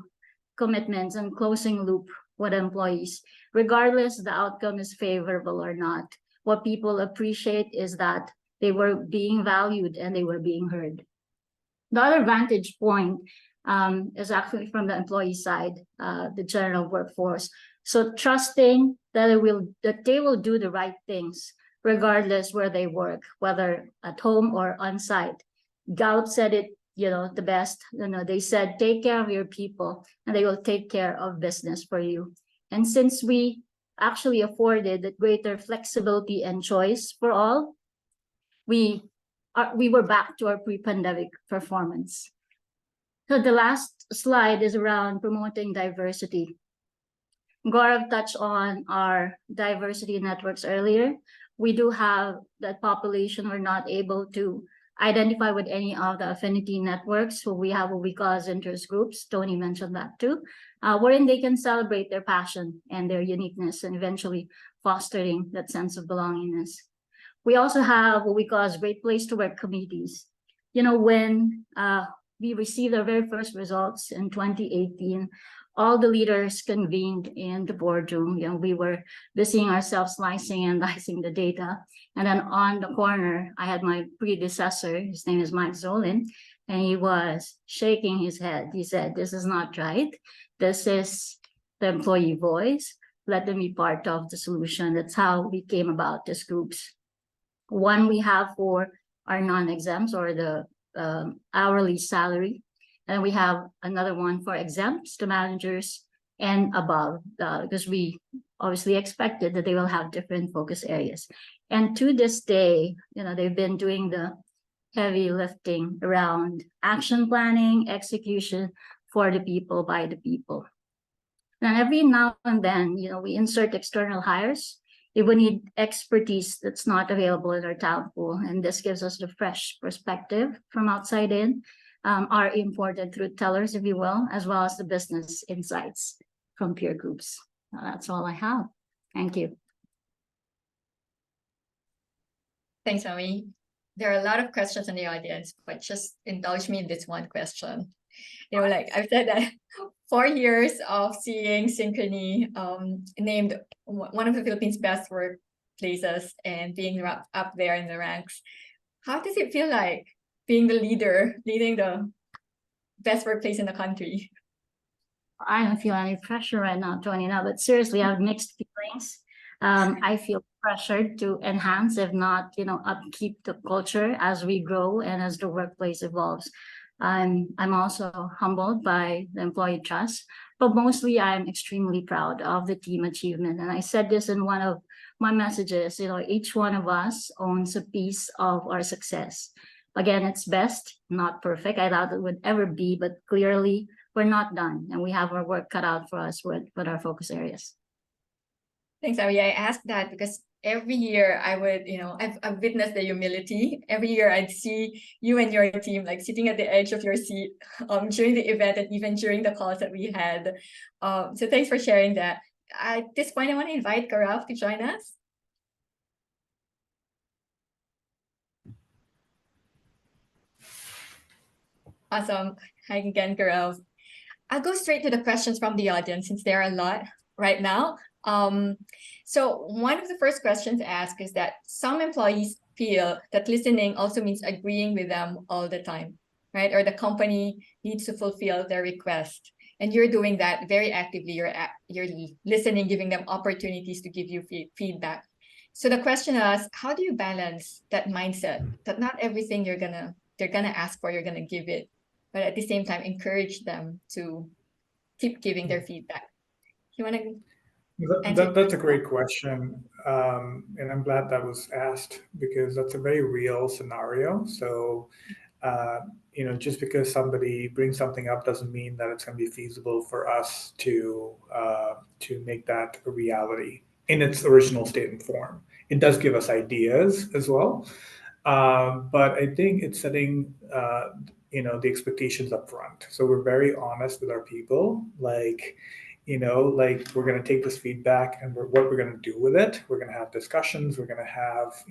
commitments and closing loop with employees, regardless the outcome is favorable or not. What people appreciate is that they were being valued and they were being heard. The other vantage point is actually from the employee side, the general workforce. So trusting that they will do the right things, regardless where they work, whether at home or on site. Gallup said it the best. They said, take care of your people and they will take care of business for you. And since we actually afforded that greater flexibility and choice for all, we were back to our pre-pandemic performance. So the last slide is around promoting diversity. Gaurav touched on our diversity networks earlier. We do have that population we're not able to identify with any of the affinity networks. So we have what we call as interest groups. Tony mentioned that too, wherein they can celebrate their passion and their uniqueness and eventually fostering that sense of belongingness. We also have what we call as great place to work committees. When we received our very first results in 2018, all the leaders convened in the boardroom. We were busying ourselves slicing and dicing the data. And then on the corner, I had my predecessor, his name is Mike Zolin, and he was shaking his head. He said, this is not right. This is the employee voice. Let them be part of the solution. That's how we came about these groups. One we have for our non-exempts or the hourly salary. And we have another one for exempts to managers and above, because we obviously expected that they will have different focus areas. And to this day, they've been doing the heavy lifting around action planning, execution for the people, by the people. And every now and then, we insert external hires if we need expertise that's not available in our talent pool. And this gives us the fresh perspective from outside in. Are imported through tellers, if you will, as well as the business insights from peer groups. That's all I have. Thank you. Thanks, Ami. There are a lot of questions in the audience, but just indulge me in this one question. I've said that 4 years of seeing Synchrony named one of the Philippines' best workplaces and being up there in the ranks. How does it feel like being the leader, leading the best workplace in the country? I don't feel any pressure right now, Tony, but seriously, I have mixed feelings. I feel pressured to enhance, if not, upkeep the culture as we grow and as the workplace evolves. I'm also humbled by the employee trust, but mostly I'm extremely proud of the team achievement. And I said this in one of my messages, each one of us owns a piece of our success. Again, it's best, not perfect. I doubt it would ever be, but clearly we're not done and we have our work cut out for us with our focus areas. Thanks, Ari. I asked that because every year I would, I've witnessed the humility. Every year I'd see you and your team sitting at the edge of your seat during the event and even during the calls that we had. So thanks for sharing that. At this point, I want to invite Gaurav to join us. Awesome. Hi again, Gaurav. I'll go straight to the questions from the audience since there are a lot right now. So one of the first questions asked is that some employees feel that listening also means agreeing with them all the time, right? Or the company needs to fulfill their request. And you're doing that very actively. You're listening, giving them opportunities to give you feedback. So the question is, how do you balance that mindset that not everything they're gonna ask for, you're gonna give it, but at the same time encourage them to keep giving their feedback? You want to? That's a great question. And I'm glad that was asked because that's a very real scenario. So, just because somebody brings something up doesn't mean that it's going to be feasible for us to make that a reality in its original state and form. It does give us ideas as well. But I think it's setting, the expectations up front. So we're very honest with our people, we're going to take this feedback and what we're going to do with it. We're going to have discussions. We're going to have,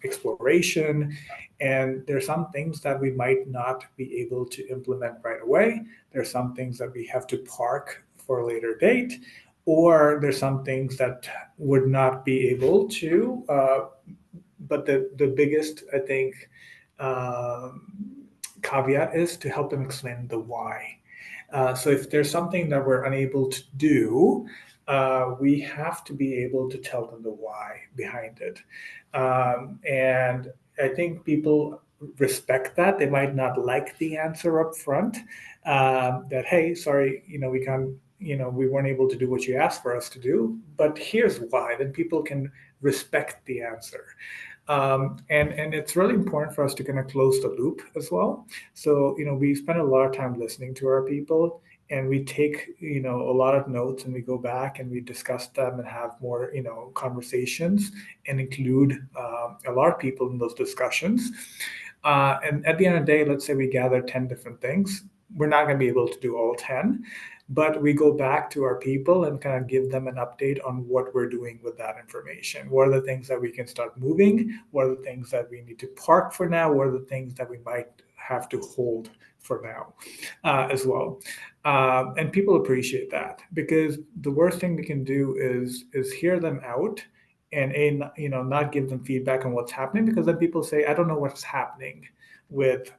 exploration. And there's some things that we might not be able to implement right away. There's some things that we have to park for a later date, or there's some things that would not be able to. But the biggest, I think, caveat is to help them explain the why. So if there's something that we're unable to do, we have to be able to tell them the why behind it. And I think people respect that. They might not like the answer up front, that, hey, sorry, we can't, we weren't able to do what you asked for us to do, but here's why. Then people can respect the answer. And it's really important for us to kind of close the loop as well. So, we spend a lot of time listening to our people, and we take, a lot of notes, and we go back and we discuss them and have more, conversations, and include a lot of people in those discussions. And at the end of the day, let's say we gather 10 different things. We're not going to be able to do all 10, but we go back to our people and kind of give them an update on what we're doing with that information. What are the things that we can start moving? What are the things that we need to park for now? What are the things that we might have to hold for now as well? And people appreciate that, because the worst thing we can do is hear them out and not give them feedback on what's happening, because then people say, I don't know what's happening with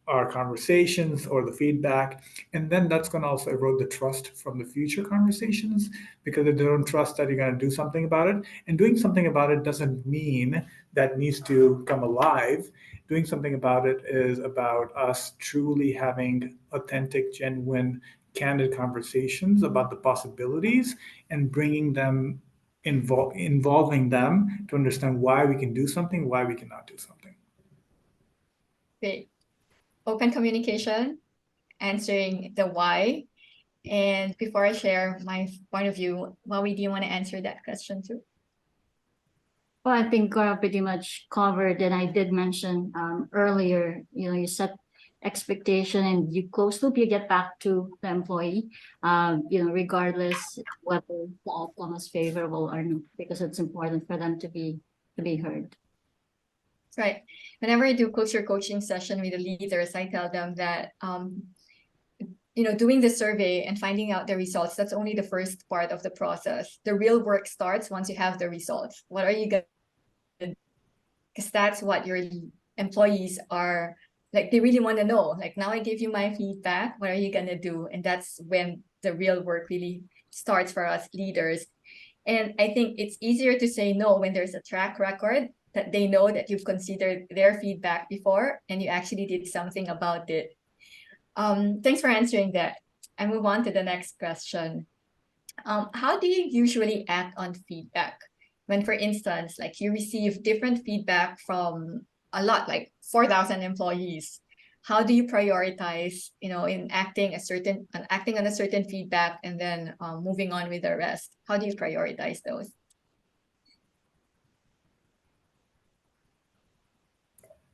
our conversations or the feedback, and then that's going to also erode the trust from the future conversations, because if they don't trust that you're going to do something about it, and doing something about it doesn't mean that needs to come alive. Doing something about it is about us truly having authentic, genuine, candid conversations about the possibilities, and bringing them, involving them to understand why we can do something, why we cannot do something. Great. Open communication, answering the why. And before I share my point of view, Wawi, do you want to answer that question too? Well, I think Gaurav pretty much covered, and I did mention earlier, you set expectation and you close loop, you get back to the employee, regardless whether the outcome is favorable or not, because it's important for them to be heard. Right. Whenever I do culture coaching session with the leaders, I tell them that, doing the survey and finding out the results, that's only the first part of the process. The real work starts once you have the results. What are you going to do? Because that's what your employees are, like, they really want to know. Like, now I gave you my feedback, what are you going to do? And that's when the real work really starts for us leaders. And I think it's easier to say no when there's a track record, that they know that you've considered their feedback before and you actually did something about it. Thanks for answering that. I move on to the next question. How do you usually act on feedback? When, for instance, like, you receive different feedback from a lot, like 4,000 employees, how do you prioritize, in acting on a certain feedback and then moving on with the rest? How do you prioritize those?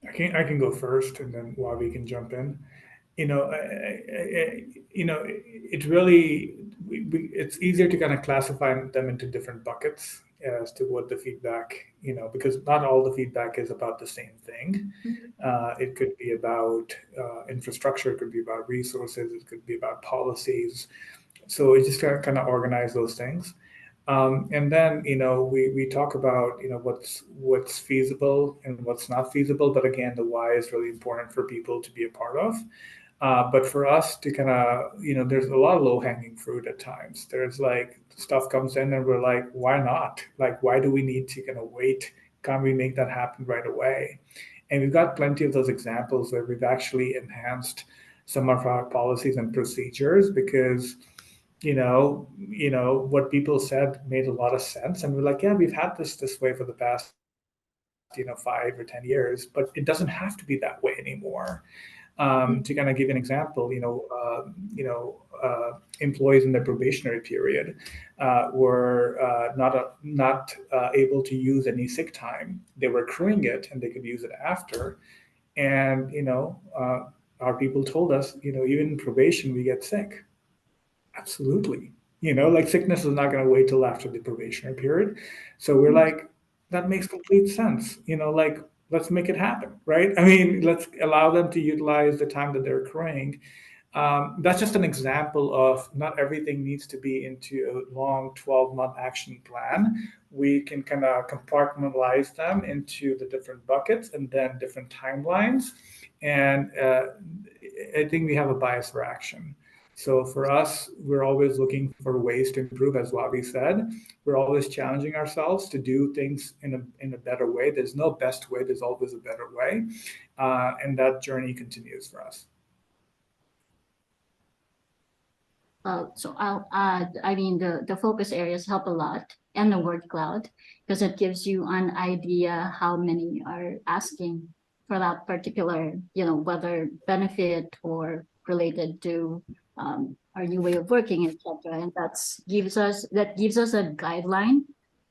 I can go first, and then Wabi can jump in. It really, it's easier to kind of classify them into different buckets as to what the feedback, because not all the feedback is about the same thing. It could be about infrastructure, it could be about resources, it could be about policies. So it's just kind of organize those things. And then, we talk about, what's feasible and what's not feasible. But again, the why is really important for people to be a part of. But for us to kind of, there's a lot of low hanging fruit at times. There's like stuff comes in and we're like, why not? Like, why do we need to kind of wait? Can't we make that happen right away? And we've got plenty of those examples where we've actually enhanced some of our policies and procedures because what people said made a lot of sense. And we're like, yeah, we've had this way for the past, 5 or 10 years, but it doesn't have to be that way anymore. To kind of give an example, employees in their probationary period were not able to use any sick time. They were accruing it and they could use it after. And, our people told us, even in probation, we get sick. Absolutely. Like sickness is not going to wait till after the probationary period. So we're like, that makes complete sense. Like, let's make it happen, right? I mean, let's allow them to utilize the time that they're accruing. That's just an example of not everything needs to be into a long 12-month action plan. We can kind of compartmentalize them into the different buckets and then different timelines. And I think we have a bias for action. So for us, we're always looking for ways to improve, as Wabi said. We're always challenging ourselves to do things in a better way. There's no best way, there's always a better way. And that journey continues for us. So I'll add, I mean, the focus areas help a lot, and the word cloud, because it gives you an idea how many are asking for that particular, whether benefit or related to our new way of working, etc. And that gives us a guideline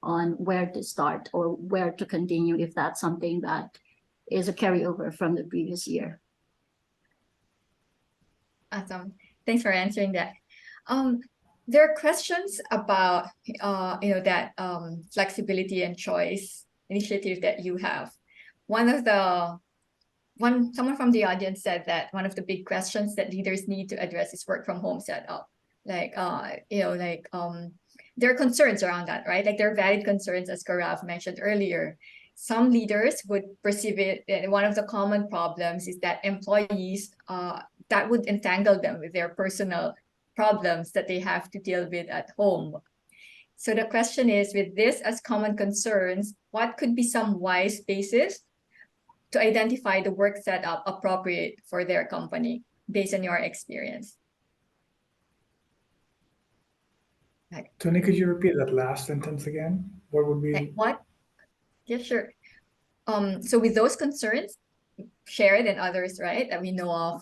on where to start or where to continue if that's something that is a carryover from the previous year. Awesome. Thanks for answering that. There are questions about that flexibility and choice initiative that you have. Someone from the audience said that one of the big questions that leaders need to address is work from home setup. There are concerns around that, right? Like there are valid concerns, as Gaurav mentioned earlier. Some leaders would perceive it, one of the common problems is that employees, that would entangle them with their personal problems that they have to deal with at home. So the question is, with this as common concerns, what could be some wise basis to identify the work setup appropriate for their company based on your experience? Tony, could you repeat that last sentence again? What would be? What? Yeah, sure. So with those concerns shared and others, right, that we know of,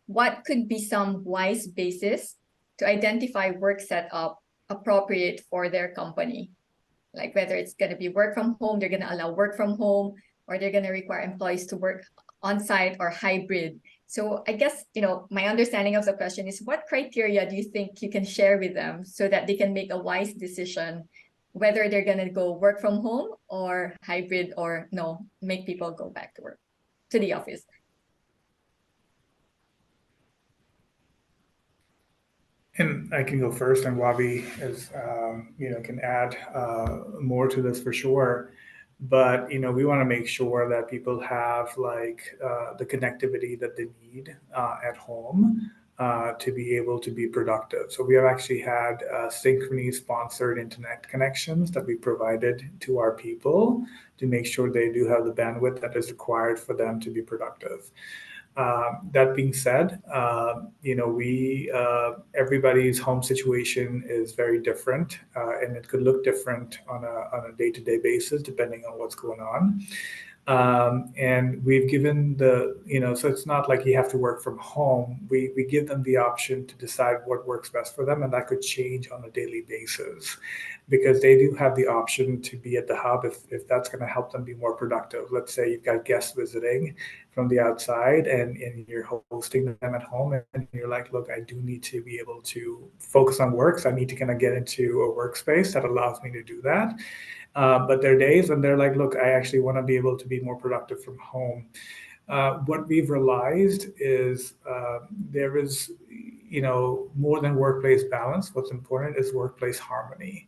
what could be some wise basis to identify work setup appropriate for their company? Like whether it's going to be work from home, they're going to allow work from home, or they're going to require employees to work on site or hybrid. So I guess, my understanding of the question is, what criteria do you think you can share with them so that they can make a wise decision whether they're going to go work from home or hybrid, or no, make people go back to work, to the office? And I can go first, and Wabi can add more to this for sure. But we want to make sure that people have the connectivity that they need at home to be able to be productive. So we have actually had Synchrony sponsored internet connections that we provided to our people to make sure they do have the bandwidth that is required for them to be productive. That being said, everybody's home situation is very different, and it could look different on a day-to-day basis depending on what's going on. And we've given so it's not like you have to work from home. We give them the option to decide what works best for them, and that could change on a daily basis because they do have the option to be at the hub if that's going to help them be more productive. Let's say you've got guests visiting from the outside and you're hosting them at home and you're like, look, I do need to be able to focus on work. So I need to kind of get into a workspace that allows me to do that. But there are days when they're like, look, I actually want to be able to be more productive from home. What we've realized is there is, more than workplace balance. What's important is workplace harmony.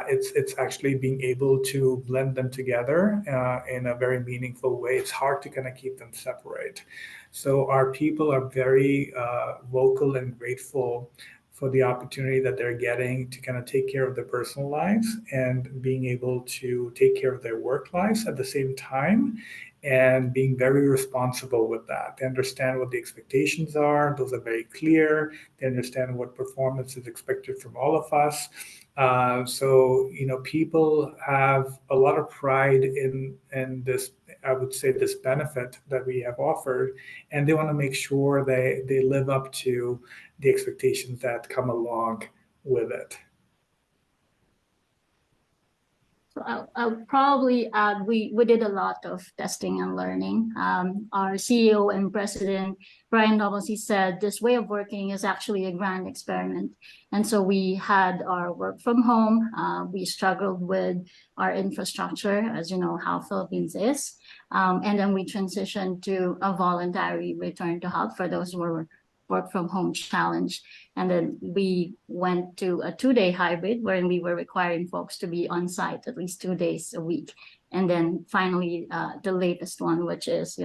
It's actually being able to blend them together in a very meaningful way. It's hard to kind of keep them separate. So our people are very vocal and grateful for the opportunity that they're getting to kind of take care of their personal lives and being able to take care of their work lives at the same time and being very responsible with that. They understand what the expectations are. Those are very clear. They understand what performance is expected from all of us. So people have a lot of pride in this, I would say, this benefit that we have offered, and they want to make sure they live up to the expectations that come along with it. So I'll probably add, we did a lot of testing and learning. Our CEO and president, Brian Noblesy, said this way of working is actually a grand experiment. And so we had our work from home. We struggled with our infrastructure, as you know how Philippines is. And then we transitioned to a voluntary return to hub for those who were work from home challenge. And then we went to a 2-day hybrid wherein we were requiring folks to be on site at least 2 days a week. And then finally, the latest one, which is,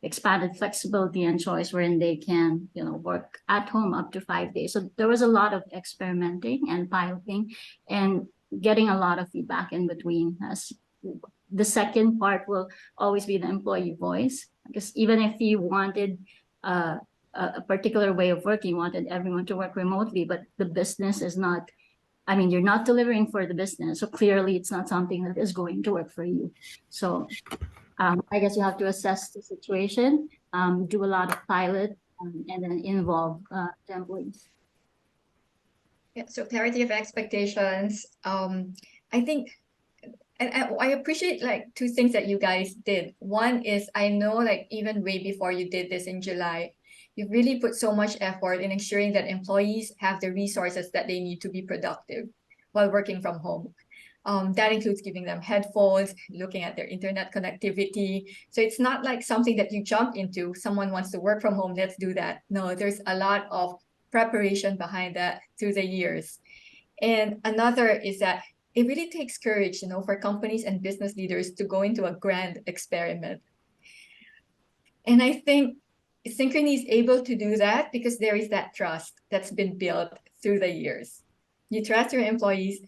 expanded flexibility and choice wherein they can, work at home up to 5 days. So there was a lot of experimenting and piloting and getting a lot of feedback in between. As the second part will always be the employee voice, because even if you wanted a particular way of working, wanted everyone to work remotely, but the business is not, you're not delivering for the business. So clearly it's not something that is going to work for you. So I guess you have to assess the situation, do a lot of pilot, and then involve the employees. Yeah, so clarity of expectations. I think, and I appreciate like two things that you guys did. One is, I know like even way before you did this in July, you've really put so much effort in ensuring that employees have the resources that they need to be productive while working from home. That includes giving them headphones, looking at their internet connectivity. So it's not like something that you jump into, someone wants to work from home, let's do that. No, there's a lot of preparation behind that through the years. And another is that it really takes courage, for companies and business leaders to go into a grand experiment. And I think Synchrony is able to do that because there is that trust that's been built through the years. You trust your employees,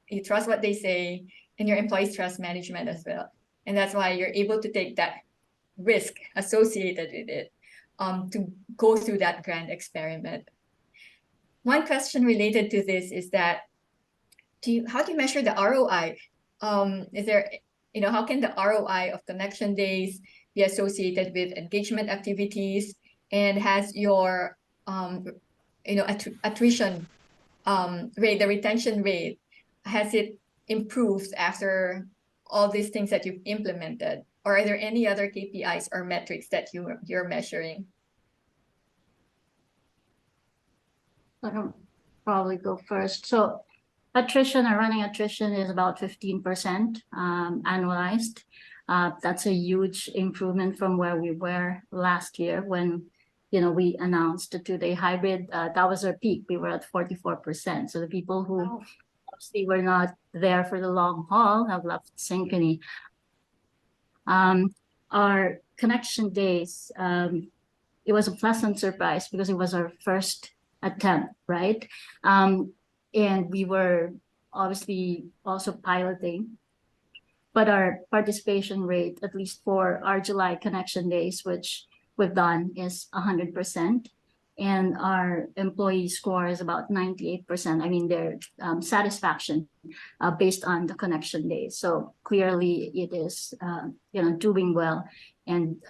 you trust what they say, and your employees trust management as well. And that's why you're able to take that risk associated with it, to go through that grand experiment. One question related to this is that, how do you measure the ROI? Is there, how can the ROI of connection days be associated with engagement activities? And has your, attrition rate, the retention rate, has it improved after all these things that you've implemented? Or are there any other KPIs or metrics that you're measuring? I can probably go first. So running attrition is about 15% annualized. That's a huge improvement from where we were last year when, we announced the 2-day hybrid. That was our peak. We were at 44%. So the people who obviously were not there for the long haul have left Synchrony. Our connection days, it was a pleasant surprise because it was our first attempt, right? And we were obviously also piloting, but our participation rate, at least for our July connection days, which we've done, is 100%. And our employee score is about 98%. Their satisfaction based on the connection days. So clearly it is, doing well. And,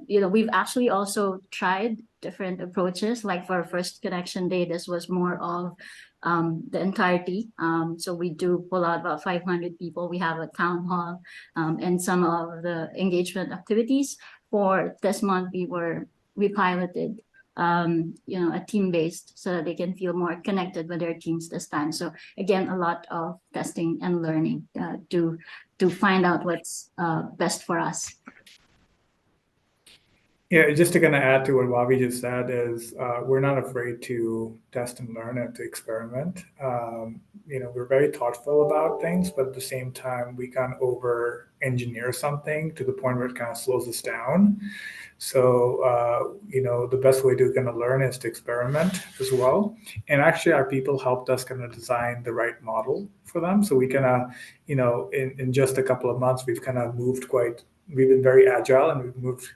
we've actually also tried different approaches. Like for our first connection day, this was more of the entirety. So we do pull out about 500 people. We have a town hall and some of the engagement activities. For this month, we piloted a team-based so that they can feel more connected with their teams this time. So again, a lot of testing and learning to find out what's best for us. Yeah, just to kind of add to what Bobby just said is we're not afraid to test and learn and to experiment. We're very thoughtful about things, but at the same time, we can't over engineer something to the point where it kind of slows us down. So, the best way to kind of learn is to experiment as well. And actually, our people helped us kind of design the right model for them. So we kind of, in just a couple of months, we've been very agile and we've moved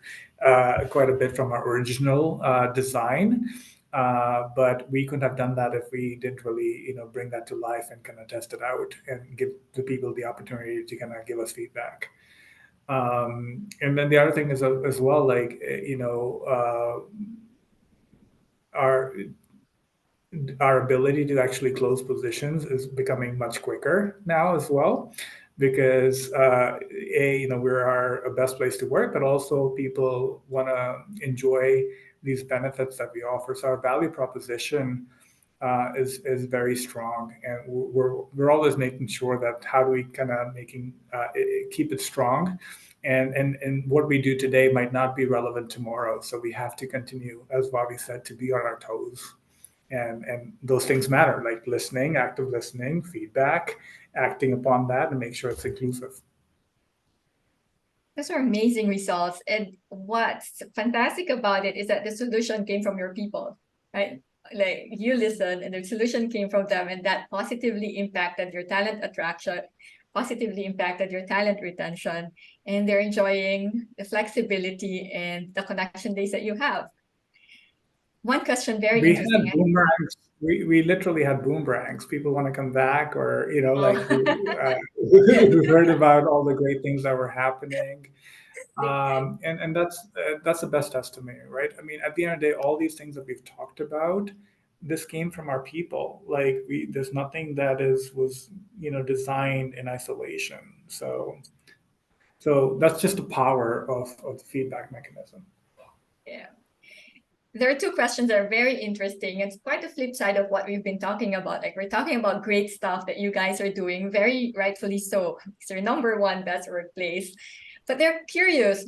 quite a bit from our original design. But we couldn't have done that if we didn't really, bring that to life and kind of test it out and give the people the opportunity to kind of give us feedback. And then the other thing is as well, like, our ability to actually close positions is becoming much quicker now as well, because we're a best place to work, but also people want to enjoy these benefits that we offer. So our value proposition is very strong, and we're always making sure that how do we kind of keep it strong, and what we do today might not be relevant tomorrow. So we have to continue, as Bobby said, to be on our toes. And those things matter, like listening, active listening, feedback, acting upon that, and make sure it's inclusive. Those are amazing results. And what's fantastic about it is that the solution came from your people, right? Like you listened and the solution came from them, and that positively impacted your talent attraction, positively impacted your talent retention, and they're enjoying the flexibility and the connection days that you have. One question, very We had interesting. boomerangs. We literally had boomerangs. People want to come back, or Oh, like who heard about all the great things that were happening. And that's the best testimony, right? I mean, at the end of the day, all these things that we've talked about, this came from our people. Like there's nothing that was designed in isolation. So that's just the power of the feedback mechanism. yeah. There are two questions that are very interesting. It's quite the flip side of what we've been talking about. Like we're talking about great stuff that you guys are doing, very rightfully so. It's your number one best workplace. But they're curious,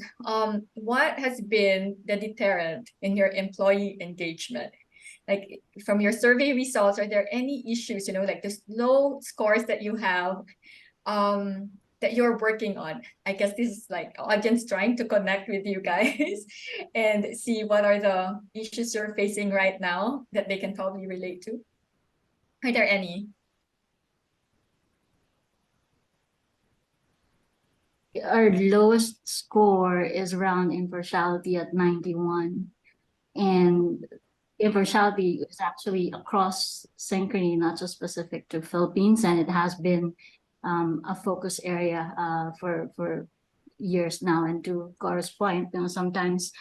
what has been the deterrent in your employee engagement? Like from your survey results, are there any issues, like the low scores that you have, that you're working on? I guess this is like audience trying to connect with you guys and see what are the issues you're facing right now that they can probably relate to. Are there any? Our lowest score is around impartiality at 91. And impartiality is actually across Synchrony, not just specific to Philippines, and it has been a focus area for years now. And to Gaura's point, sometimes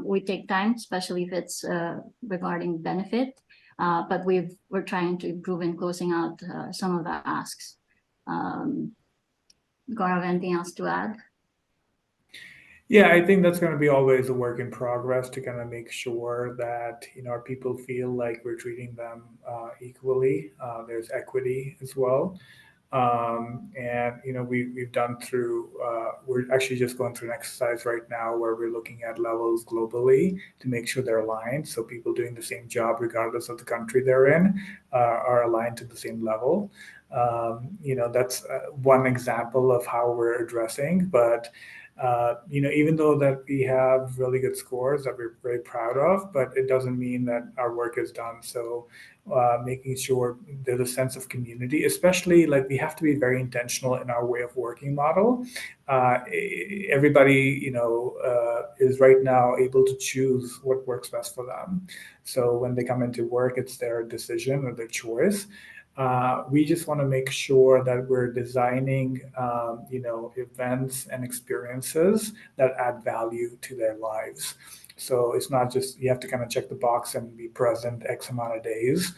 we take time, especially if it's regarding benefit, but we're trying to improve in closing out some of the asks. Gaurav, anything else to add? Yeah, I think that's going to be always a work in progress to kind of make sure that our people feel like we're treating them equally. There's equity as well, and we've done through. We're actually just going through an exercise right now where we're looking at levels globally to make sure they're aligned. So people doing the same job, regardless of the country they're in, are aligned to the same level. That's one example of how we're addressing, but even though that we have really good scores that we're very proud of, but it doesn't mean that our work is done. So making sure there's a sense of community, especially like we have to be very intentional in our way of working model. Everybody, is right now able to choose what works best for them. So when they come into work, it's their decision or their choice. We just want to make sure that we're designing, events and experiences that add value to their lives. So it's not just you have to kind of check the box and be present X amount of days.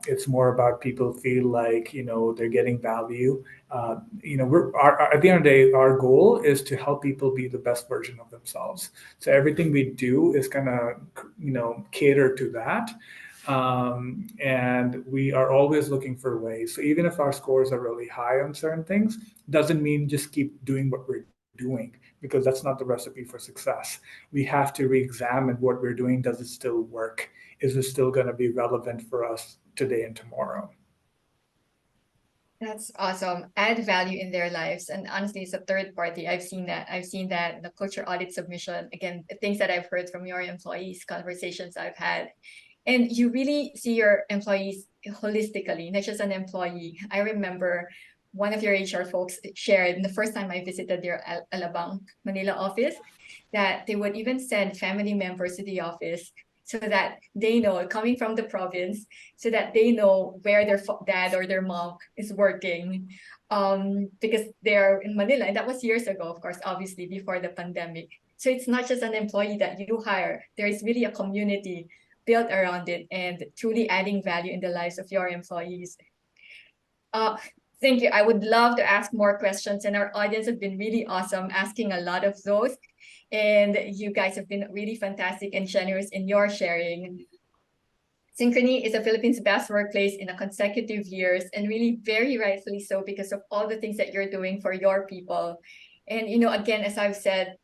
It's more about people feel like they're getting value. At the end of the day, our goal is to help people be the best version of themselves. So everything we do is kind of cater to that. And we are always looking for ways. So even if our scores are really high on certain things, doesn't mean just keep doing what we're doing, because that's not the recipe for success. We have to re-examine what we're doing. Does it still work? Is it still going to be relevant for us today and tomorrow? That's awesome. Add value in their lives. And honestly, it's a third party. I've seen that. I've seen that in the culture audit submission. Again, the things that I've heard from your employees, conversations I've had. And you really see your employees holistically, not just an employee. I remember one of your HR folks shared the first time I visited their Alabang, Manila office, that they would even send family members to the office so that they know, coming from the province, so that they know where their dad or their mom is working, because they're in Manila. And that was years ago, of course, obviously before the pandemic. So it's not just an employee that you hire. There is really a community built around it and truly adding value in the lives of your employees. Thank you. I would love to ask more questions, and our audience has been really awesome asking a lot of those. And you guys have been really fantastic and generous in your sharing. Synchrony is the Philippines' best workplace in a consecutive years, and really very rightfully so, because of all the things that you're doing for your people. And again, as I've said,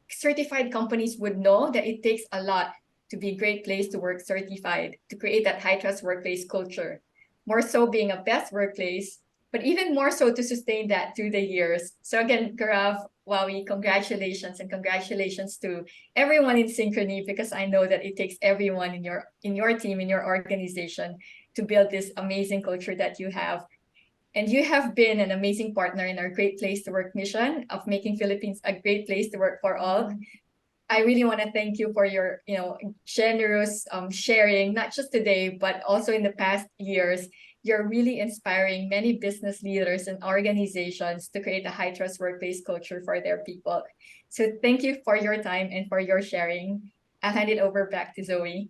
certified companies would know that it takes a lot to be a great place to work certified, to create that high trust workplace culture. More so being a best workplace, but even more so to sustain that through the years. So again, Gaurav, Wowie, congratulations, and congratulations to everyone in Synchrony, because I know that it takes everyone in your team, in your organization, to build this amazing culture that you have. And you have been an amazing partner in our Great Place to Work mission of making Philippines a great place to work for all. I really want to thank you for your, generous sharing, not just today, but also in the past years. You're really inspiring many business leaders and organizations to create a high trust workplace culture for their people. So thank you for your time and for your sharing. I'll hand it over back to Zoe.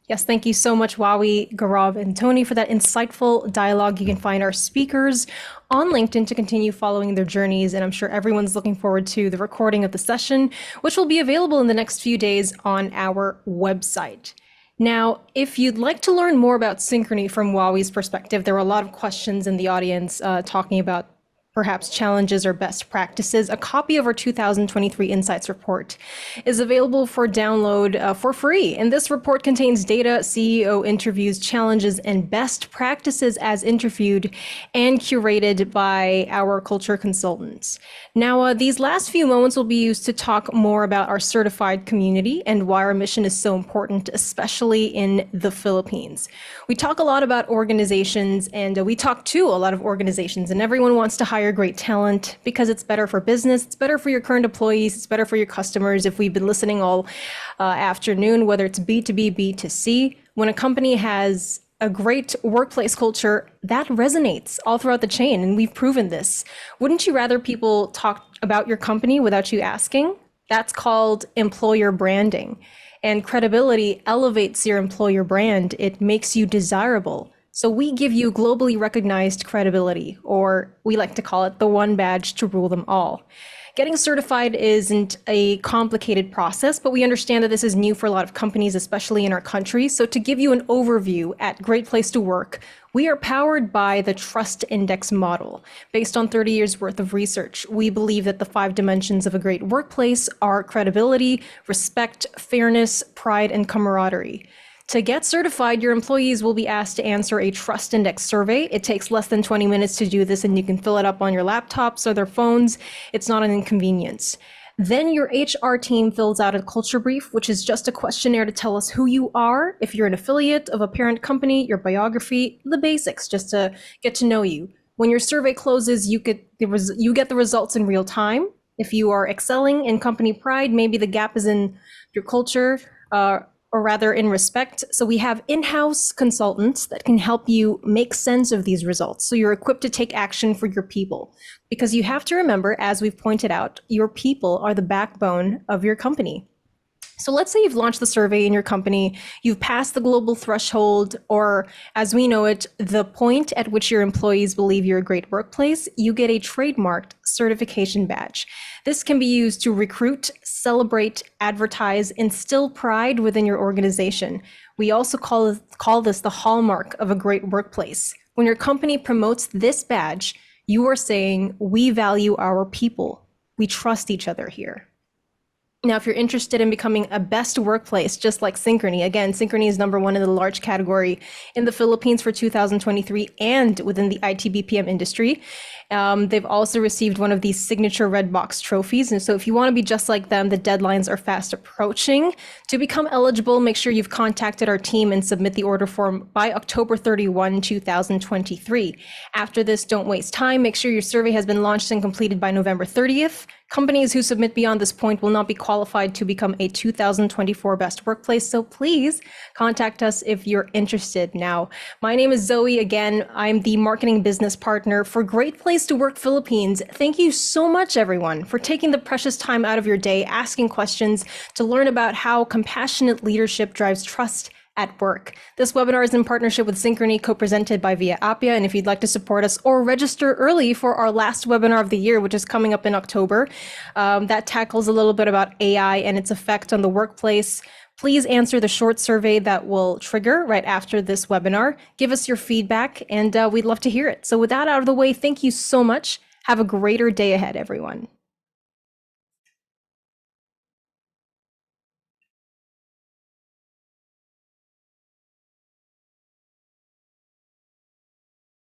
Yes, thank you so much, Wowie, Gaurav, and Tony, for that insightful dialogue. You can find our speakers on LinkedIn to continue following their journeys, and I'm sure everyone's looking forward to the recording of the session, which will be available in the next few days on our website. Now, if you'd like to learn more about Synchrony from Wowie's perspective, there were a lot of questions in the audience talking about perhaps challenges or best practices. A copy of our 2023 Insights Report is available for download for free. And this report contains data, CEO interviews, challenges, and best practices as interviewed and curated by our culture consultants. Now, these last few moments will be used to talk more about our certified community and why our mission is so important, especially in the Philippines. We talk a lot about organizations, and we talk to a lot of organizations, and everyone wants to hire great talent because it's better for business, it's better for your current employees, it's better for your customers. If we've been listening all afternoon, whether it's B2B, B2C, when a company has a great workplace culture, that resonates all throughout the chain, and we've proven this. Wouldn't you rather people talk about your company without you asking? That's called employer branding. And credibility elevates your employer brand. It makes you desirable. So we give you globally recognized credibility, or we like to call it the one badge to rule them all. Getting certified isn't a complicated process, but we understand that this is new for a lot of companies, especially in our country. So to give you an overview at Great Place to Work, we are powered by the Trust Index model. Based on 30 years worth of research, we believe that the 5 dimensions of a great workplace are credibility, respect, fairness, pride, and camaraderie. To get certified, your employees will be asked to answer a Trust Index survey. It takes less than 20 minutes to do this, and you can fill it up on your laptops or their phones. It's not an inconvenience. Then your HR team fills out a culture brief, which is just a questionnaire to tell us who you are, if you're an affiliate of a parent company, your biography, the basics, just to get to know you. When your survey closes, you get the results in real time. If you are excelling in company pride, maybe the gap is in your culture, or rather in respect. So we have in-house consultants that can help you make sense of these results. So you're equipped to take action for your people, because you have to remember, as we've pointed out, your people are the backbone of your company. So let's say you've launched the survey in your company, you've passed the global threshold, or as we know it, the point at which your employees believe you're a great workplace, you get a trademarked certification badge. This can be used to recruit, celebrate, advertise, instill pride within your organization. We also call this the hallmark of a great workplace. When your company promotes this badge, you are saying, we value our people. We trust each other here. Now, if you're interested in becoming a best workplace, just like Synchrony, again, Synchrony is #1 in the large category in the Philippines for 2023 and within the IT-BPM industry. They've also received one of these signature red box trophies. And so if you want to be just like them, the deadlines are fast approaching. To become eligible, make sure you've contacted our team and submit the order form by October 31, 2023. After this, don't waste time. Make sure your survey has been launched and completed by November 30th. Companies who submit beyond this point will not be qualified to become a 2024 Best Workplace, so please contact us if you're interested. Now, my name is Zoe. Again, I'm the marketing business partner for Great Place to Work Philippines. Thank you so much, everyone, for taking the precious time out of your day, asking questions to learn about how compassionate leadership drives trust at work. This webinar is in partnership with Synchrony, co-presented by Via Appia. And if you'd like to support us or register early for our last webinar of the year, which is coming up in October, that tackles a little bit about AI and its effect on the workplace, please answer the short survey that will trigger right after this webinar. Give us your feedback, and we'd love to hear it. So with that out of the way, thank you so much. Have a greater day ahead, everyone.